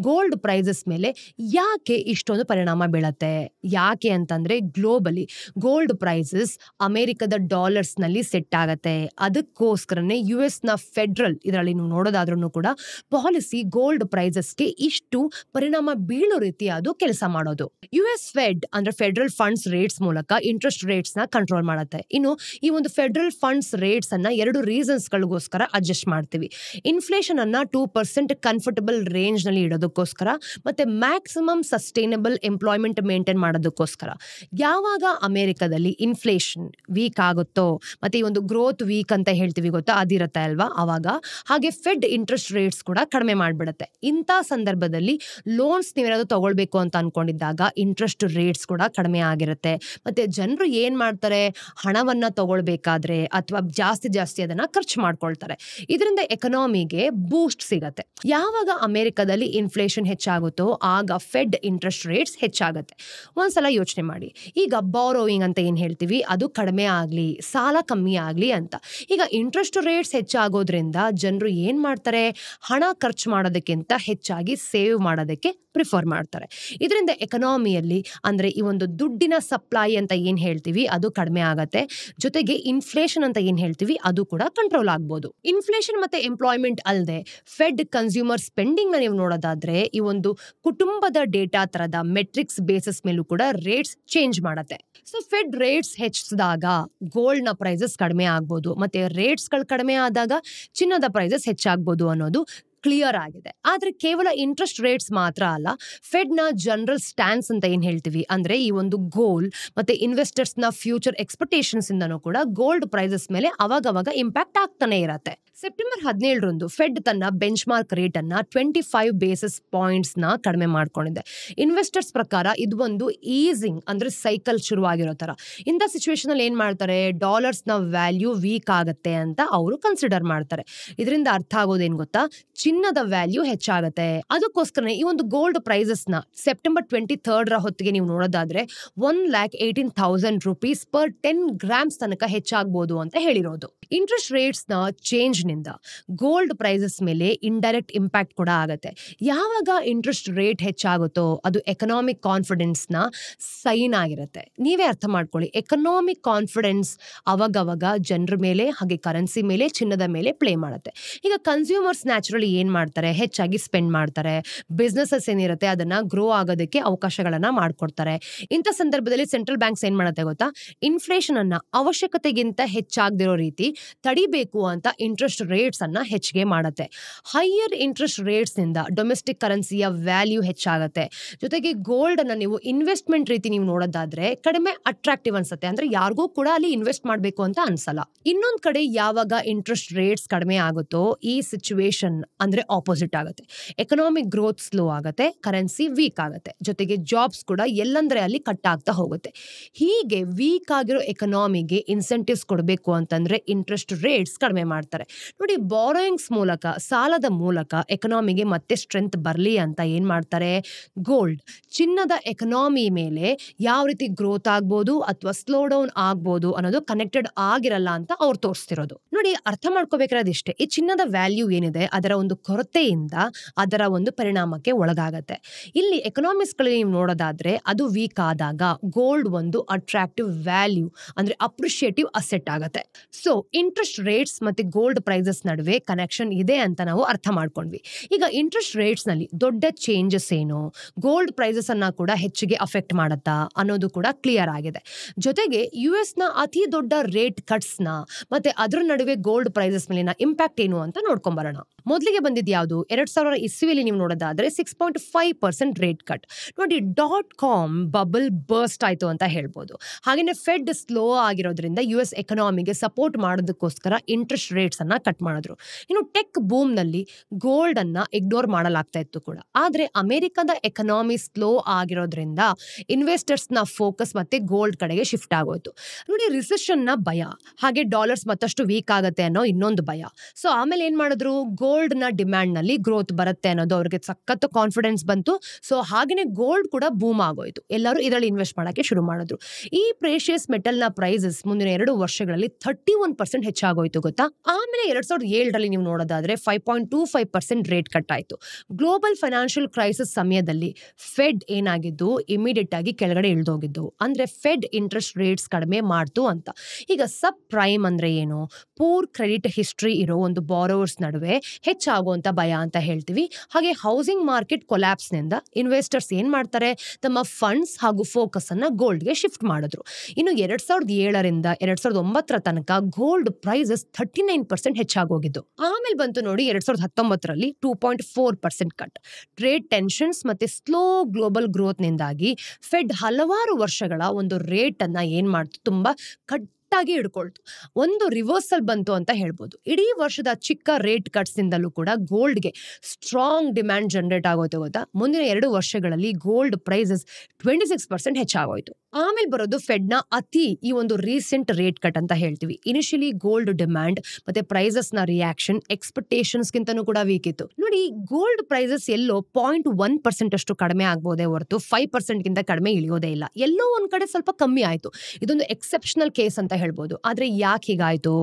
ಗೋಲ್ಡ್ ಪ್ರೈಸಸ್ ಮೇಲೆ ಯಾಕೆ ಇಷ್ಟೊಂದು ಪರಿಣಾಮ ಬೀಳತ್ತೆ, ಯಾಕೆ ಅಂತಂದ್ರೆ ಗ್ಲೋಬಲಿ ಗೋಲ್ಡ್ ಪ್ರೈಸಸ್ ಅಮೆರಿಕದ ಡಾಲರ್ಸ್ ನಲ್ಲಿ ಸೆಟ್ ಆಗತ್ತೆ. ಅದಕ್ಕೋಸ್ಕರನೇ US ನ ಫೆಡರಲ್ ಇದರಲ್ಲಿ ನೀವು ನೋಡೋದಾದ್ರೂ ಕೂಡ ಪಾಲಿಸಿ ಗೋಲ್ಡ್ ಪ್ರೈಸಸ್ಗೆ ಇಷ್ಟು ಪರಿಣಾಮ ಬೀಳೋ ರೀತಿ ಅದು ಕೆಲಸ ಮಾಡೋದು. US ಫೆಡ್ ಅಂದ್ರೆ ಫೆಡರಲ್ ಫಂಡ್ಸ್ ರೇಟ್ಸ್ ಮೂಲಕ ಇಂಟ್ರೆಸ್ಟ್ ರೇಟ್ಸ್ ನ ಕಂಟ್ರೋಲ್ ಮಾಡುತ್ತೆ. ಇನ್ನು ಈ ಒಂದು ಫೆಡರಲ್ ಫಂಡ್ಸ್ ರೇಟ್ಸ್ ಅನ್ನ 2 ರೀಸನ್ಸ್ ಗಳಿಗೋಸ್ಕರ ಅಡ್ಜಸ್ಟ್ ಮಾಡ್ತೀವಿ. ಇನ್ಫ್ಲೇಷನ್ ಅನ್ನ 2% ಕಂಫರ್ಟಬಲ್ ರೇಂಜ್ ನಲ್ಲಿ ಇಡೋದಕ್ಕೋಸ್ಕರ ಮತ್ತೆ ಮ್ಯಾಕ್ಸಿಮಮ್ ಸಸ್ಟೈನಬಲ್ ಎಂಪ್ಲಾಯ್ಮೆಂಟ್ ಮೇಂಟೈನ್ ಮಾಡೋದಕ್ಕೋಸ್ಕರ. ಯಾವಾಗ ಅಮೆರಿಕದಲ್ಲಿ ಇನ್ಫ್ಲೇಷನ್ ವೀಕ್ ಆಗುತ್ತೋ ಮತ್ತೆ ಈ ಒಂದು ಗ್ರೋತ್ ವೀಕ್ ಅಂತ ಹೇಳ್ತೀವಿ ಗೊತ್ತಾ, ಅದಿರುತ್ತೆ ಅಲ್ವಾ, ಅವಾಗ ಹಾಗೆ ಫೆಡ್ ಇಂಟ್ರೆಸ್ಟ್ ರೇಟ್ಸ್ ಕೂಡ ಕಡಿಮೆ ಮಾಡ್ಬಿಡುತ್ತೆ. ಇಂಥ ಸಂದರ್ಭದಲ್ಲಿ ಲೋನ್ಸ್ ನೀವೇನಾದ್ರು ತಗೊಳ್ಬೇಕು ಅಂತ ಅನ್ಕೊಂಡಿದ್ದಾಗ ಇಂಟ್ರೆಸ್ಟ್ ರೇಟ್ಸ್ ಕೂಡ ಕಡಿಮೆ ಆಗಿರುತ್ತೆ. ಮತ್ತೆ ಜನರು ಏನ್ ಮಾಡ್ತಾರೆ, ಹಣವನ್ನ ತಗೊಳ್ಬೇಕಾದ್ರೆ ಅಥವಾ ಜಾಸ್ತಿ ಅದನ್ನ ಖರ್ಚು ಮಾಡ್ಕೊಳ್ತಾರೆ. ಇದರಿಂದ ಎಕನಾಮಿಗೆ ಬೂಸ್ಟ್ ಸಿಗತ್ತೆ. ಯಾವಾಗ ಅಮೆರಿಕದಲ್ಲಿ ಇನ್ಫ್ಲೇಷನ್ ಹೆಚ್ಚಾಗುತ್ತೋ ಆಗ ಫೆಡ್ ಇಂಟ್ರೆಸ್ಟ್ ರೇಟ್ಸ್ ಹೆಚ್ಚಾಗತ್ತೆ. ಒಂದ್ಸಲ ಯೋಚನೆ ಮಾಡಿ, ಈಗ ಬಾರೋಯಿಂಗ್ ಅಂತ ಏನ್ ಹೇಳ್ತೀವಿ ಅದು ಕಡಿಮೆ ಆಗ್ಲಿ, ಸಾಲ ಕಮ್ಮಿ ಆಗ್ಲಿ ಅಂತ. ಈಗ ಇಂಟ್ರೆಸ್ಟ್ ರೇಟ್ಸ್ ಹೆಚ್ಚಾಗೋದ್ರಿಂದ ಜನರು ಏನ್ ಮಾಡ್ತಾರೆ, ಹಣ ಖರ್ಚು ಮಾಡೋದಕ್ಕಿಂತ ಹೆಚ್ಚಾಗಿ ಸೇವ್ ಮಾಡೋದಕ್ಕೆ ಪ್ರಿಫರ್ ಮಾಡ್ತಾರೆ. ಇದರಿಂದ ಎಕನಾಮಿಯಲ್ಲಿ ಅಂದ್ರೆ ಈ ಒಂದು ದುಡ್ಡಿನ ಸಪ್ಲೈ ಅಂತ ಏನ್ ಹೇಳ್ತೀವಿ ಅದು ಕಡಿಮೆ ಆಗತ್ತೆ. ಜೊತೆಗೆ ಇನ್ಫ್ಲೇಷನ್ ಅಂತ ಏನ್ ಹೇಳ್ತೀವಿ ಅದು ಕೂಡ ಕಂಟ್ರೋಲ್ ಆಗ್ಬೋದು. ಇನ್ಫ್ಲೇಷನ್ ಮತ್ತೆ ಎಂಪ್ಲಾಯ್ಮೆಂಟ್ ಅಲ್ಲದೆ ಫೆಡ್ ಕನ್ಸ್ಯೂಮರ್ ಸ್ಪೆಂಡಿಂಗ್ ನ ನೀವು ನೋಡೋದಾದ್ರೆ ಈ ಒಂದು ಕುಟುಂಬದ ಡೇಟಾ ತರದ ಮೆಟ್ರಿಕ್ಸ್ ಬೇಸಿಸ್ ಮೇಲೂ ಕೂಡ ರೇಟ್ಸ್ ಚೇಂಜ್ ಮಾಡತ್ತೆ. ಸೊ ಫೆಡ್ ರೇಟ್ಸ್ ಹೆಚ್ಚಿಸಿದಾಗ ಗೋಲ್ಡ್ ನ ಪ್ರೈಸಸ್ ಕಡಿಮೆ ಆಗ್ಬೋದು, ಮತ್ತೆ ರೇಟ್ಸ್ ಗಳು ಕಡಿಮೆ ಆದಾಗ ಚಿನ್ನದ ಪ್ರೈಸಸ್ ಹೆಚ್ಚಾಗ್ಬೋದು ಅನ್ನೋದು ಕ್ಲಿಯರ್ ಆಗಿದೆ. ಆದ್ರೆ ಕೇವಲ ಇಂಟ್ರೆಸ್ಟ್ ರೇಟ್ಸ್ ಮಾತ್ರ ಅಲ್ಲ, ಫೆಡ್ ನ ಜನರಲ್ ಸ್ಟ್ಯಾನ್ಸ್ ಅಂತ ಏನ್ ಹೇಳ್ತೀವಿ ಅಂದ್ರೆ ಈ ಒಂದು ಗೋಲ್ ಮತ್ತೆ ಇನ್ವೆಸ್ಟರ್ಸ್ ನ ಫ್ಯೂಚರ್ ಎಕ್ಸ್ಪೆಕ್ಟೇಷನ್ಸ್ ಇಂದನೂ ಕೂಡ ಗೋಲ್ಡ್ ಪ್ರೈಸಸ್ ಮೇಲೆ ಅವಾಗವಾಗ ಇಂಪ್ಯಾಕ್ಟ್ ಆಗ್ತಾನೆ ಇರತ್ತೆ. ಸೆಪ್ಟೆಂಬರ್ 17 ಫೆಡ್ ತನ್ನ ಬೆಂಚ್ ಮಾರ್ಕ್ ರೇಟ್ ಅನ್ನ 25 ಬೇಸಿಸ್ ಪಾಯಿಂಟ್ಸ್ ನ ಕಡಿಮೆ ಮಾಡ್ಕೊಂಡಿದೆ. ಇನ್ವೆಸ್ಟರ್ಸ್ ಪ್ರಕಾರ ಇದು ಒಂದು ಈಸಿಂಗ್ ಅಂದ್ರೆ ಸೈಕಲ್ ಶುರುವಾಗಿರೋ ತರ. ಇಂಥ ಸಿಚುವೇಶನ್ ಅಲ್ಲಿ ಏನ್ ಮಾಡ್ತಾರೆ, ಡಾಲರ್ಸ್ ನ ವ್ಯಾಲ್ಯೂ ವೀಕ್ ಆಗತ್ತೆ ಅಂತ ಅವರು ಕನ್ಸಿಡರ್ ಮಾಡ್ತಾರೆ. ಇದರಿಂದ ಅರ್ಥ ಆಗೋದೇನ್ ಗೊತ್ತಾ, ಚಿನ್ನದ ವ್ಯಾಲ್ಯೂ ಹೆಚ್ಚಾಗತ್ತೆ. ಅದಕ್ಕೋಸ್ಕರ ಈ ಒಂದು ಗೋಲ್ಡ್ ಪ್ರೈಸಸ್ ನ ಸೆಪ್ಟೆಂಬರ್ 23 ಹೊತ್ತಿಗೆ ನೀವು ನೋಡೋದಾದ್ರೆ 1,18,000 ರೂಪೀಸ್ ಪರ್ 10 ಗ್ರಾಮ್ಸ್ ತನಕ ಹೆಚ್ಚಾಗಬಹುದು ಅಂತ ಹೇಳಿರೋದು. ಇಂಟ್ರೆಸ್ಟ್ ರೇಟ್ಸ್ ನ ಚೇಂಜ್ ನಿಂದ ಗೋಲ್ಡ್ ಪ್ರೈಸಸ್ ಮೇಲೆ ಇಂಡೈರೆಕ್ಟ್ ಇಂಪ್ಯಾಕ್ಟ್ ಕೂಡ ಆಗತ್ತೆ. ಯಾವಾಗ ಇಂಟ್ರೆಸ್ಟ್ ರೇಟ್ ಹೆಚ್ಚಾಗುತ್ತೋ ಅದು ಎಕನಾಮಿಕ್ ಕಾನ್ಫಿಡೆನ್ಸ್ ನ ಸೈನ್ ಆಗಿರುತ್ತೆ. ನೀವೇ ಅರ್ಥ ಮಾಡ್ಕೊಳ್ಳಿ, ಎಕನಾಮಿಕ್ ಕಾನ್ಫಿಡೆನ್ಸ್ ಅವಾಗವಾಗ ಜನರ ಮೇಲೆ ಹಾಗೆ ಕರೆನ್ಸಿ ಮೇಲೆ ಚಿನ್ನದ ಮೇಲೆ ಪ್ಲೇ ಮಾಡುತ್ತೆ. ಈಗ ಕನ್ಸ್ಯೂಮರ್ಸ್ ನ್ಯಾಚುರಲಿ ಏನ್ ಮಾಡ್ತಾರೆ, ಹೆಚ್ಚಾಗಿ ಸ್ಪೆಂಡ್ ಮಾಡ್ತಾರೆ. ಬಿಸ್ನೆಸಸ್ ಏನಿರುತ್ತೆ ಅದನ್ನ ಗ್ರೋ ಆಗೋದಕ್ಕೆ ಅವಕಾಶಗಳನ್ನ ಮಾಡ್ಕೊಡ್ತಾರೆ. ಇಂಥ ಸಂದರ್ಭದಲ್ಲಿ ಸೆಂಟ್ರಲ್ ಬ್ಯಾಂಕ್ಸ್ ಏನ್ ಮಾಡುತ್ತೆ ಗೊತ್ತಾ, ಇನ್ಫ್ಲೇಷನ್ ಅನ್ನ ಅವಶ್ಯಕತೆಗಿಂತ ಹೆಚ್ಚಾಗದಿರೋ ರೀತಿ ತಡಿಬೇಕು ಅಂತ ಇಂಟ್ರೆಸ್ಟ್ ರೇಟ್ಸ್ ಅನ್ನ ಹೆಚ್ಚಿಗೆ ಮಾಡುತ್ತೆ. ಹೈಯರ್ ಇಂಟ್ರೆಸ್ಟ್ ರೇಟ್ಸ್ ನಿಂದ ಡೊಮೆಸ್ಟಿಕ್ ಕರೆನ್ಸಿಯ ವ್ಯಾಲ್ಯೂ ಹೆಚ್ಚಾಗತ್ತೆ. ಜೊತೆಗೆ ಗೋಲ್ಡ್ ಅನ್ನ ನೀವು ಇನ್ವೆಸ್ಟ್ಮೆಂಟ್ ರೀತಿ ನೀವು ನೋಡೋದಾದ್ರೆ ಕಡಿಮೆ ಅಟ್ರಾಕ್ಟಿವ್ ಅನ್ಸುತ್ತೆ. ಅಂದ್ರೆ ಯಾರಿಗೂ ಕೂಡ ಅಲ್ಲಿ ಇನ್ವೆಸ್ಟ್ ಮಾಡಬೇಕು ಅಂತ ಅನ್ಸಲ್ಲ. ಇನ್ನೊಂದ್ ಕಡೆ ಯಾವಾಗ ಇಂಟ್ರೆಸ್ಟ್ ರೇಟ್ಸ್ ಕಡಿಮೆ ಆಗುತ್ತೋ ಈ ಸಿಚುವೇಶನ್ ಅಂದ್ರೆ ಆಪೋಸಿಟ್ ಆಗುತ್ತೆ. ಎಕನಾಮಿಕ್ ಗ್ರೋತ್ ಸ್ಲೋ ಆಗುತ್ತೆ, ಕರೆನ್ಸಿ ವೀಕ್ ಆಗುತ್ತೆ, ಜೊತೆಗೆ ಜಾಬ್ಸ್ ಕೂಡ ಎಲ್ಲಂದ್ರೆ ಅಲ್ಲಿ ಕಟ್ ಆಗ್ತಾ ಹೋಗುತ್ತೆ. ಹೀಗೆ ವೀಕ್ ಆಗಿರೋ ಎಕನಾಮಿಗೆ ಇನ್ಸೆಂಟಿವ್ಸ್ ಕೊಡಬೇಕು ಅಂತಂದ್ರೆ ಇಂಟ್ರೆಸ್ಟ್ ರೇಟ್ಸ್ ಕಡಿಮೆ ಮಾಡ್ತಾರೆ. ನೋಡಿ, ಬಾರೋಯಿಂಗ್ಸ್ ಮೂಲಕ, ಸಾಲದ ಮೂಲಕ ಎಕನಾಮಿಗೆ ಮತ್ತೆ ಸ್ಟ್ರೆಂತ್ ಬರಲಿ ಅಂತ ಏನ್ ಮಾಡ್ತಾರೆ, ಗೋಲ್ಡ್ ಚಿನ್ನದ ಎಕನಾಮಿ ಮೇಲೆ ಯಾವ ರೀತಿ ಗ್ರೋತ್ ಆಗ್ಬೋದು ಅಥವಾ ಸ್ಲೋ ಡೌನ್ ಆಗ್ಬೋದು ಅನ್ನೋದು ಕನೆಕ್ಟೆಡ್ ಆಗಿರಲ್ಲ ಅಂತ ಅವ್ರು ತೋರಿಸ್ತಿರೋದು. ನೋಡಿ, ಅರ್ಥ ಮಾಡ್ಕೋಬೇಕಾದಿಷ್ಟೇ, ಈ ಚಿನ್ನದ ವ್ಯಾಲ್ಯೂ ಏನಿದೆ ಅದರ ಒಂದು ಕೊರತೆಯಿಂದ ಅದರ ಒಂದು ಪರಿಣಾಮಕ್ಕೆ ಒಳಗಾಗತ್ತೆ. ಇಲ್ಲಿ ಎಕನಾಮಿಕ್ಸ್ ಗಳಲ್ಲಿ ನೀವು ನೋಡೋದಾದ್ರೆ ಅದು ವೀಕ್ ಆದಾಗ ಗೋಲ್ಡ್ ಒಂದು ಅಟ್ರಾಕ್ಟಿವ್ ವ್ಯಾಲ್ಯೂ ಅಂದ್ರೆ ಅಪ್ರಿಶಿಯೇಟಿವ್ ಅಸೆಟ್ ಆಗತ್ತೆ. ಸೊ ಇಂಟ್ರೆಸ್ಟ್ ರೇಟ್ಸ್ ಮತ್ತೆ ಗೋಲ್ಡ್ ಪ್ರೈಸಸ್ ನಡುವೆ ಕನೆಕ್ಷನ್ ಇದೆ ಅಂತ ನಾವು ಅರ್ಥ ಮಾಡ್ಕೊಂಡ್ವಿ. ಈಗ ಇಂಟ್ರೆಸ್ಟ್ ರೇಟ್ಸ್ ನಲ್ಲಿ ದೊಡ್ಡ ಚೇಂಜಸ್ ಏನು, ಗೋಲ್ಡ್ ಪ್ರೈಸಸ್ ಅನ್ನ ಕೂಡ ಹೆಚ್ಚಿಗೆ ಅಫೆಕ್ಟ್ ಮಾಡುತ್ತಾ ಅನ್ನೋದು ಕೂಡ ಕ್ಲಿಯರ್ ಆಗಿದೆ. ಜೊತೆಗೆ US ನ ಅತಿ ದೊಡ್ಡ ರೇಟ್ ಕಟ್ಸ್ ನ ಮತ್ತೆ ಅದ್ರ ನಡುವೆ ಗೋಲ್ಡ್ ಪ್ರೈಸಸ್ ಮೇಲಿನ ಇಂಪ್ಯಾಕ್ಟ್ ಏನು ಅಂತ ನೋಡ್ಕೊಂಬರೋಣ. ಮೊದಲಿಗೆ ಬಂದಿದ್ ಯಾವುದು, 2000 ಇಸ್ವಿಯಲ್ಲಿ ನೀವು ನೋಡೋದಾದ್ರೆ 6.5% ರೇಟ್ ಕಟ್. ನೋಡಿ, .com ಬಬಲ್ ಬರ್ಸ್ಟ್ ಆಯ್ತು ಅಂತ ಹೇಳ್ಬೋದು. ಹಾಗೇನೆ ಫೆಡ್ ಸ್ಲೋ ಆಗಿರೋದ್ರಿಂದ US ಎಕನಾಮಿಗೆ ಸಪೋರ್ಟ್ ಮಾಡೋದಕ್ಕೋಸ್ಕರ ಇಂಟ್ರೆಸ್ಟ್ ರೇಟ್ಸ್ ಅನ್ನ ಕಟ್ ಮಾಡಿದ್ರು. ಇನ್ನು ಟೆಕ್ ಬೂಮ್ ನಲ್ಲಿ ಗೋಲ್ಡ್ ಅನ್ನ ಇಗ್ನೋರ್ ಮಾಡಲಾಗ್ತಾ ಇತ್ತು ಕೂಡ. ಆದ್ರೆ ಅಮೆರಿಕದ ಎಕನಾಮಿ ಸ್ಲೋ ಆಗಿರೋದ್ರಿಂದ ಇನ್ವೆಸ್ಟರ್ಸ್ ನ ಫೋಕಸ್ ಮತ್ತೆ ಗೋಲ್ಡ್ ಕಡೆಗೆ ಶಿಫ್ಟ್ ಆಗೋಯ್ತು. ನೋಡಿ, ರಿಸೆಷನ್ ನ ಭಯ ಹಾಗೆ ಡಾಲರ್ಸ್ ಮತ್ತಷ್ಟು ವೀಕ್ ಆಗತ್ತೆ ಅನ್ನೋ ಇನ್ನೊಂದು ಭಯ. ಸೊ ಆಮೇಲೆ ಏನ್ ಮಾಡಿದ್ರು, ಗೋಲ್ಡ್ ನ ಡಿಮ್ಯಾಂಡ್ ನಲ್ಲಿ ಗ್ರೋತ್ ಬರುತ್ತೆ ಅನ್ನೋದು ಅವ್ರಿಗೆ ಸಖತ್ ಕಾನ್ಫಿಡೆನ್ಸ್ ಬಂತು. ಸೊ ಹಾಗೇನೆ ಗೋಲ್ಡ್ ಕೂಡ ಬೂಮ್ ಆಗೋಯ್ತು. ಎಲ್ಲರೂ ಇದರಲ್ಲಿ ಇನ್ವೆಸ್ಟ್ ಮಾಡಕ್ಕೆ ಶುರು ಮಾಡಿದ್ರು. ಈ ಪ್ರೇಷಿಯಸ್ ಮೆಟಲ್ ನ ಪ್ರೈಸಸ್ ಮುಂದಿನ 2 ವರ್ಷಗಳಲ್ಲಿ 31% ಹೆಚ್ಚಾಗೋಯ್ತು ಗೊತ್ತಾ. ಆಮೇಲೆ 2007 ನೀವು ನೋಡೋದಾದ್ರೆ 5.25% ರೇಟ್ ಕಟ್ ಆಯ್ತು. ಗ್ಲೋಬಲ್ ಫೈನಾನ್ಷಿಯಲ್ ಕ್ರೈಸಿಸ್ ಸಮಯದಲ್ಲಿ ಫೆಡ್ ಏನಾಗಿದ್ದು ಇಮಿಡಿಯೇಟ್ ಆಗಿ ಕೆಳಗಡೆ ಇಳಿದೋಗಿದ್ದು. ಅಂದ್ರೆ ಫೆಡ್ ಇಂಟ್ರೆಸ್ಟ್ ರೇಟ್ಸ್ ಕಡಿಮೆ ಮಾಡ್ತು ಅಂತ. ಈಗ ಸಬ್ ಪ್ರೈಮ್ ಅಂದ್ರೆ ಏನು, ಪೂರ್ ಕ್ರೆಡಿಟ್ ಹಿಸ್ಟ್ರಿ ಇರೋ ಒಂದು ಬಾರೋವರ್ಸ್ ನಡುವೆ ಹೆಚ್ಚಾಗುವಂತ ಭಯ ಅಂತ ಹೇಳ್ತೀವಿ. ಹಾಗೆ ಹೌಸಿಂಗ್ ಮಾರ್ಕೆಟ್ ಕೊಲ್ಯಾಪ್ಸ್ ನಿಂದ ಇನ್ವೆಸ್ಟರ್ಸ್ ಏನ್ ಮಾಡ್ತಾರೆ, ತಮ್ಮ ಫಂಡ್ಸ್ ಹಾಗೂ ಫೋಕಸ್ ಅನ್ನ ಗೋಲ್ಡ್ಗೆ ಶಿಫ್ಟ್ ಮಾಡಿದ್ರು. ಇನ್ನು 2007ರಿಂದ 2009 ತನಕ ಗೋಲ್ಡ್ ಪ್ರೈಸಸ್ 39% ಹೆಚ್ಚಾಗೋಗಿದ್ದು. ಆಮೇಲೆ ಬಂತು ನೋಡಿ 2019ರಲ್ಲಿ 2.4% ಕಟ್. ಟ್ರೇಡ್ ಟೆನ್ಷನ್ಸ್ ಮತ್ತೆ ಸ್ಲೋ ಗ್ಲೋಬಲ್ ಗ್ರೋತ್ ನಿಂದಾಗಿ ಫೆಡ್ ಹಲವಾರು ವರ್ಷಗಳ ಒಂದು ರೇಟ್ ಅನ್ನ ಏನ್ ಮಾಡ್ತು, ತುಂಬಾ ಆಗಿ ಹಿಡ್ಕೊಳ್ತು. ಒಂದು ರಿವರ್ಸಲ್ ಬಂತು ಅಂತ ಹೇಳ್ಬೋದು. ಇಡೀ ವರ್ಷದ ಚಿಕ್ಕ ರೇಟ್ ಕಟ್ಸ್ ನಿಂದಲೂ ಕೂಡ ಗೋಲ್ಡ್ಗೆ ಸ್ಟ್ರಾಂಗ್ ಡಿಮ್ಯಾಂಡ್ ಜನರೇಟ್ ಆಗೋಯ್ತು ಗೊತ್ತಾ. ಮುಂದಿನ 2 ವರ್ಷಗಳಲ್ಲಿ ಗೋಲ್ಡ್ ಪ್ರೈಸಸ್ 26% ಹೆಚ್ಚಾಗೋಯ್ತು. ಆಮೇಲೆ ಬರೋದು ಫೆಡ್ ನ ಈ ಒಂದು ರೀಸೆಂಟ್ ರೇಟ್ ಕಟ್ ಅಂತ ಹೇಳ್ತೀವಿ. ಇನಿಷಿಯಲಿ ಗೋಲ್ಡ್ ಡಿಮ್ಯಾಂಡ್ ಮತ್ತೆ ಪ್ರೈಸಸ್ ನ ರಿಯಾಕ್ಷನ್ ಎಕ್ಸ್ಪೆಕ್ಟೇಷನ್ಸ್ ಗಿಂತನೂ ಕೂಡ ವೀಕ್ ಇತ್ತು. ನೋಡಿ, ಗೋಲ್ಡ್ ಪ್ರೈಸಸ್ ಎಲ್ಲೋ 0.1% ಅಷ್ಟು ಕಡಿಮೆ ಆಗ್ಬೋದೇ ಹೊರತು 5% ಗಿಂತ ಕಡಿಮೆ ಇಳಿಯೋದೇ ಇಲ್ಲ. ಎಲ್ಲೋ ಒಂದ್ ಕಡೆ ಸ್ವಲ್ಪ ಕಮ್ಮಿ ಆಯ್ತು. ಇದೊಂದು ಎಕ್ಸೆಪ್ಷನಲ್ ಕೇಸ್ ಅಂತ ಹೇಳ್ಬೋದು. ಆದ್ರೆ ಯಾಕೆ ಹೀಗಾಯ್ತು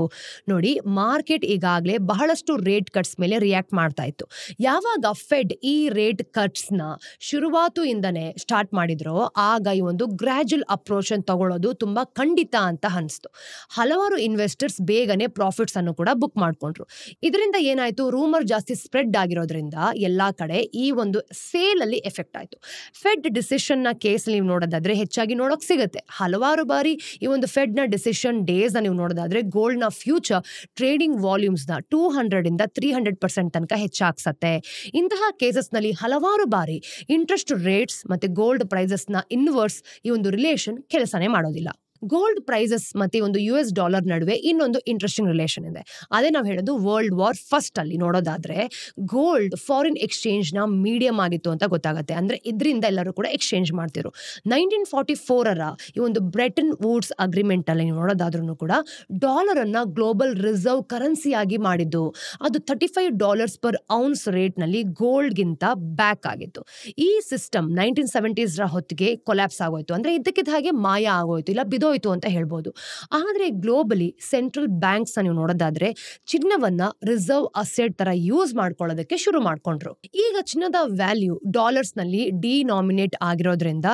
ನೋಡಿ, ಮಾರ್ಕೆಟ್ ಈಗಾಗಲೇ ಬಹಳಷ್ಟು ರೇಟ್ ಕಟ್ಸ್ ಮೇಲೆ ರಿಯಾಕ್ಟ್ ಮಾಡ್ತಾ ಇತ್ತು. ಯಾವಾಗ ಫೆಡ್ ಈ ರೇಟ್ ಕಟ್ಸ್ ನ ಶುರುವಾತು ಇಂದನೇ ಸ್ಟಾರ್ಟ್ ಮಾಡಿದ್ರೋ ಆಗ ಈ ಒಂದು ಗ್ರಾಜುವಲ್ ಅಪ್ರೋಚ್ ಅನ್ನು ತಗೊಳ್ಳೋದು ತುಂಬಾ ಖಂಡಿತ ಅಂತ ಅನಿಸ್ತು. ಹಲವಾರು ಇನ್ವೆಸ್ಟರ್ಸ್ ಬೇಗನೆ ಪ್ರಾಫಿಟ್ಸ್ ಅನ್ನು ಕೂಡ ಬುಕ್ ಮಾಡ್ಕೊಂಡ್ರು. ಇದರಿಂದ ಏನಾಯ್ತು, ರೂಮರ್ ಜಾಸ್ತಿ ಸ್ಪ್ರೆಡ್ ಆಗಿರೋದ್ರಿಂದ ಎಲ್ಲಾ ಕಡೆ ಈ ಒಂದು ಸೇಲ್ ಅಲ್ಲಿ ಎಫೆಕ್ಟ್ ಆಯ್ತು. ಫೆಡ್ ಡಿಸಿಷನ್ ನ ಕೇಸ್ ನೀವು ನೋಡೋದಾದ್ರೆ ಹೆಚ್ಚಾಗಿ ನೋಡೋಕ್ ಸಿಗುತ್ತೆ. ಹಲವಾರು ಬಾರಿ ಈ ಒಂದು ಫೆಡ್ ನ ಡಿಸಿಷನ್ ಡೇಸ್ ನೀವು ನೋಡೋದಾದ್ರೆ ಗೋಲ್ಡ್ ನ ಫ್ಯೂಚರ್ ಟ್ರೇಡಿಂಗ್ ವಾಲ್ಯೂಮ್ಸ್ ನ 200 ಇಂದ 300% ತನಕ ಹೆಚ್ಚಾಗ್ಸತ್ತೆ. ಇಂತಹ ಕೇಸಸ್ ನಲ್ಲಿ ಹಲವಾರು ಬಾರಿ ಇಂಟ್ರೆಸ್ಟ್ ರೇಟ್ಸ್ ಮತ್ತೆ ಗೋಲ್ಡ್ ಪ್ರೈಸಸ್ ನ ಇನ್ವರ್ಸ್ ಈ ಒಂದು ರಿಲೇಷನ್ ಕೆಲಸನೇ ಮಾಡೋದಿಲ್ಲ. ಗೋಲ್ಡ್ ಪ್ರೈಸಸ್ ಮತ್ತೆ ಒಂದು $US ನಡುವೆ ಇನ್ನೊಂದು ಇಂಟ್ರೆಸ್ಟಿಂಗ್ ರಿಲೇಷನ್ ಇದೆ. ಅದೇ ನಾವು ಹೇಳೋದು ವರ್ಲ್ಡ್ ವಾರ್ ಫಸ್ಟ್ ಅಲ್ಲಿ ನೋಡೋದಾದ್ರೆ ಗೋಲ್ಡ್ ಫಾರಿನ್ ಎಕ್ಸ್ಚೇಂಜ್ ನ ಮೀಡಿಯಂ ಆಗಿತ್ತು ಅಂತ ಗೊತ್ತಾಗುತ್ತೆ. ಅಂದ್ರೆ ಇದರಿಂದ ಎಲ್ಲರೂ ಕೂಡ ಎಕ್ಸ್ಚೇಂಜ್ ಮಾಡ್ತಿರು. 1944 ಈ ಒಂದು ಬ್ರೆಟನ್ ವುಡ್ಸ್ ಅಗ್ರಿಮೆಂಟ್ ಅಲ್ಲಿ ನೋಡೋದಾದ್ರೂ ಕೂಡ ಡಾಲರ್ ಅನ್ನ ಗ್ಲೋಬಲ್ ರಿಸರ್ವ್ ಕರೆನ್ಸಿ ಆಗಿ ಮಾಡಿದ್ದು. ಅದು $35 per ounce ರೇಟ್ ನಲ್ಲಿ ಗೋಲ್ಡ್ ಗಿಂತ ಬ್ಯಾಕ್ ಆಗಿತ್ತು. ಈ ಸಿಸ್ಟಮ್ 1970s ಹೊತ್ತಿಗೆ ಕೊಲ್ಯಾಪ್ಸ್ ಆಗೋಯ್ತು. ಅಂದ್ರೆ ಇದಕ್ಕಿದ್ದ ಹಾಗೆ ಮಾಯ ಆಗೋಯ್ತು, ಇಲ್ಲ ಬಿದೋಯ್ತು ಅಂತ ಹೇಳ್ಬೋದು. ಆದ್ರೆ ಗ್ಲೋಬಲಿ ಸೆಂಟ್ರಲ್ ಬ್ಯಾಂಕ್ಸ್ ನೀವು ನೋಡೋದಾದ್ರೆ ಚಿನ್ನವನ್ನ ರಿಸರ್ವ್ ಅಸೆಟ್ ತರ ಯೂಸ್ ಮಾಡ್ಕೊಳ್ಳೋದಕ್ಕೆ ಶುರು ಮಾಡ್ಕೊಂಡ್ರು. ಈಗ ಚಿನ್ನದ ವ್ಯಾಲ್ಯೂ ಡಾಲರ್ಸ್ ನಲ್ಲಿ ಡಿನಾಮಿನೇಟ್ ಆಗಿರೋದ್ರಿಂದ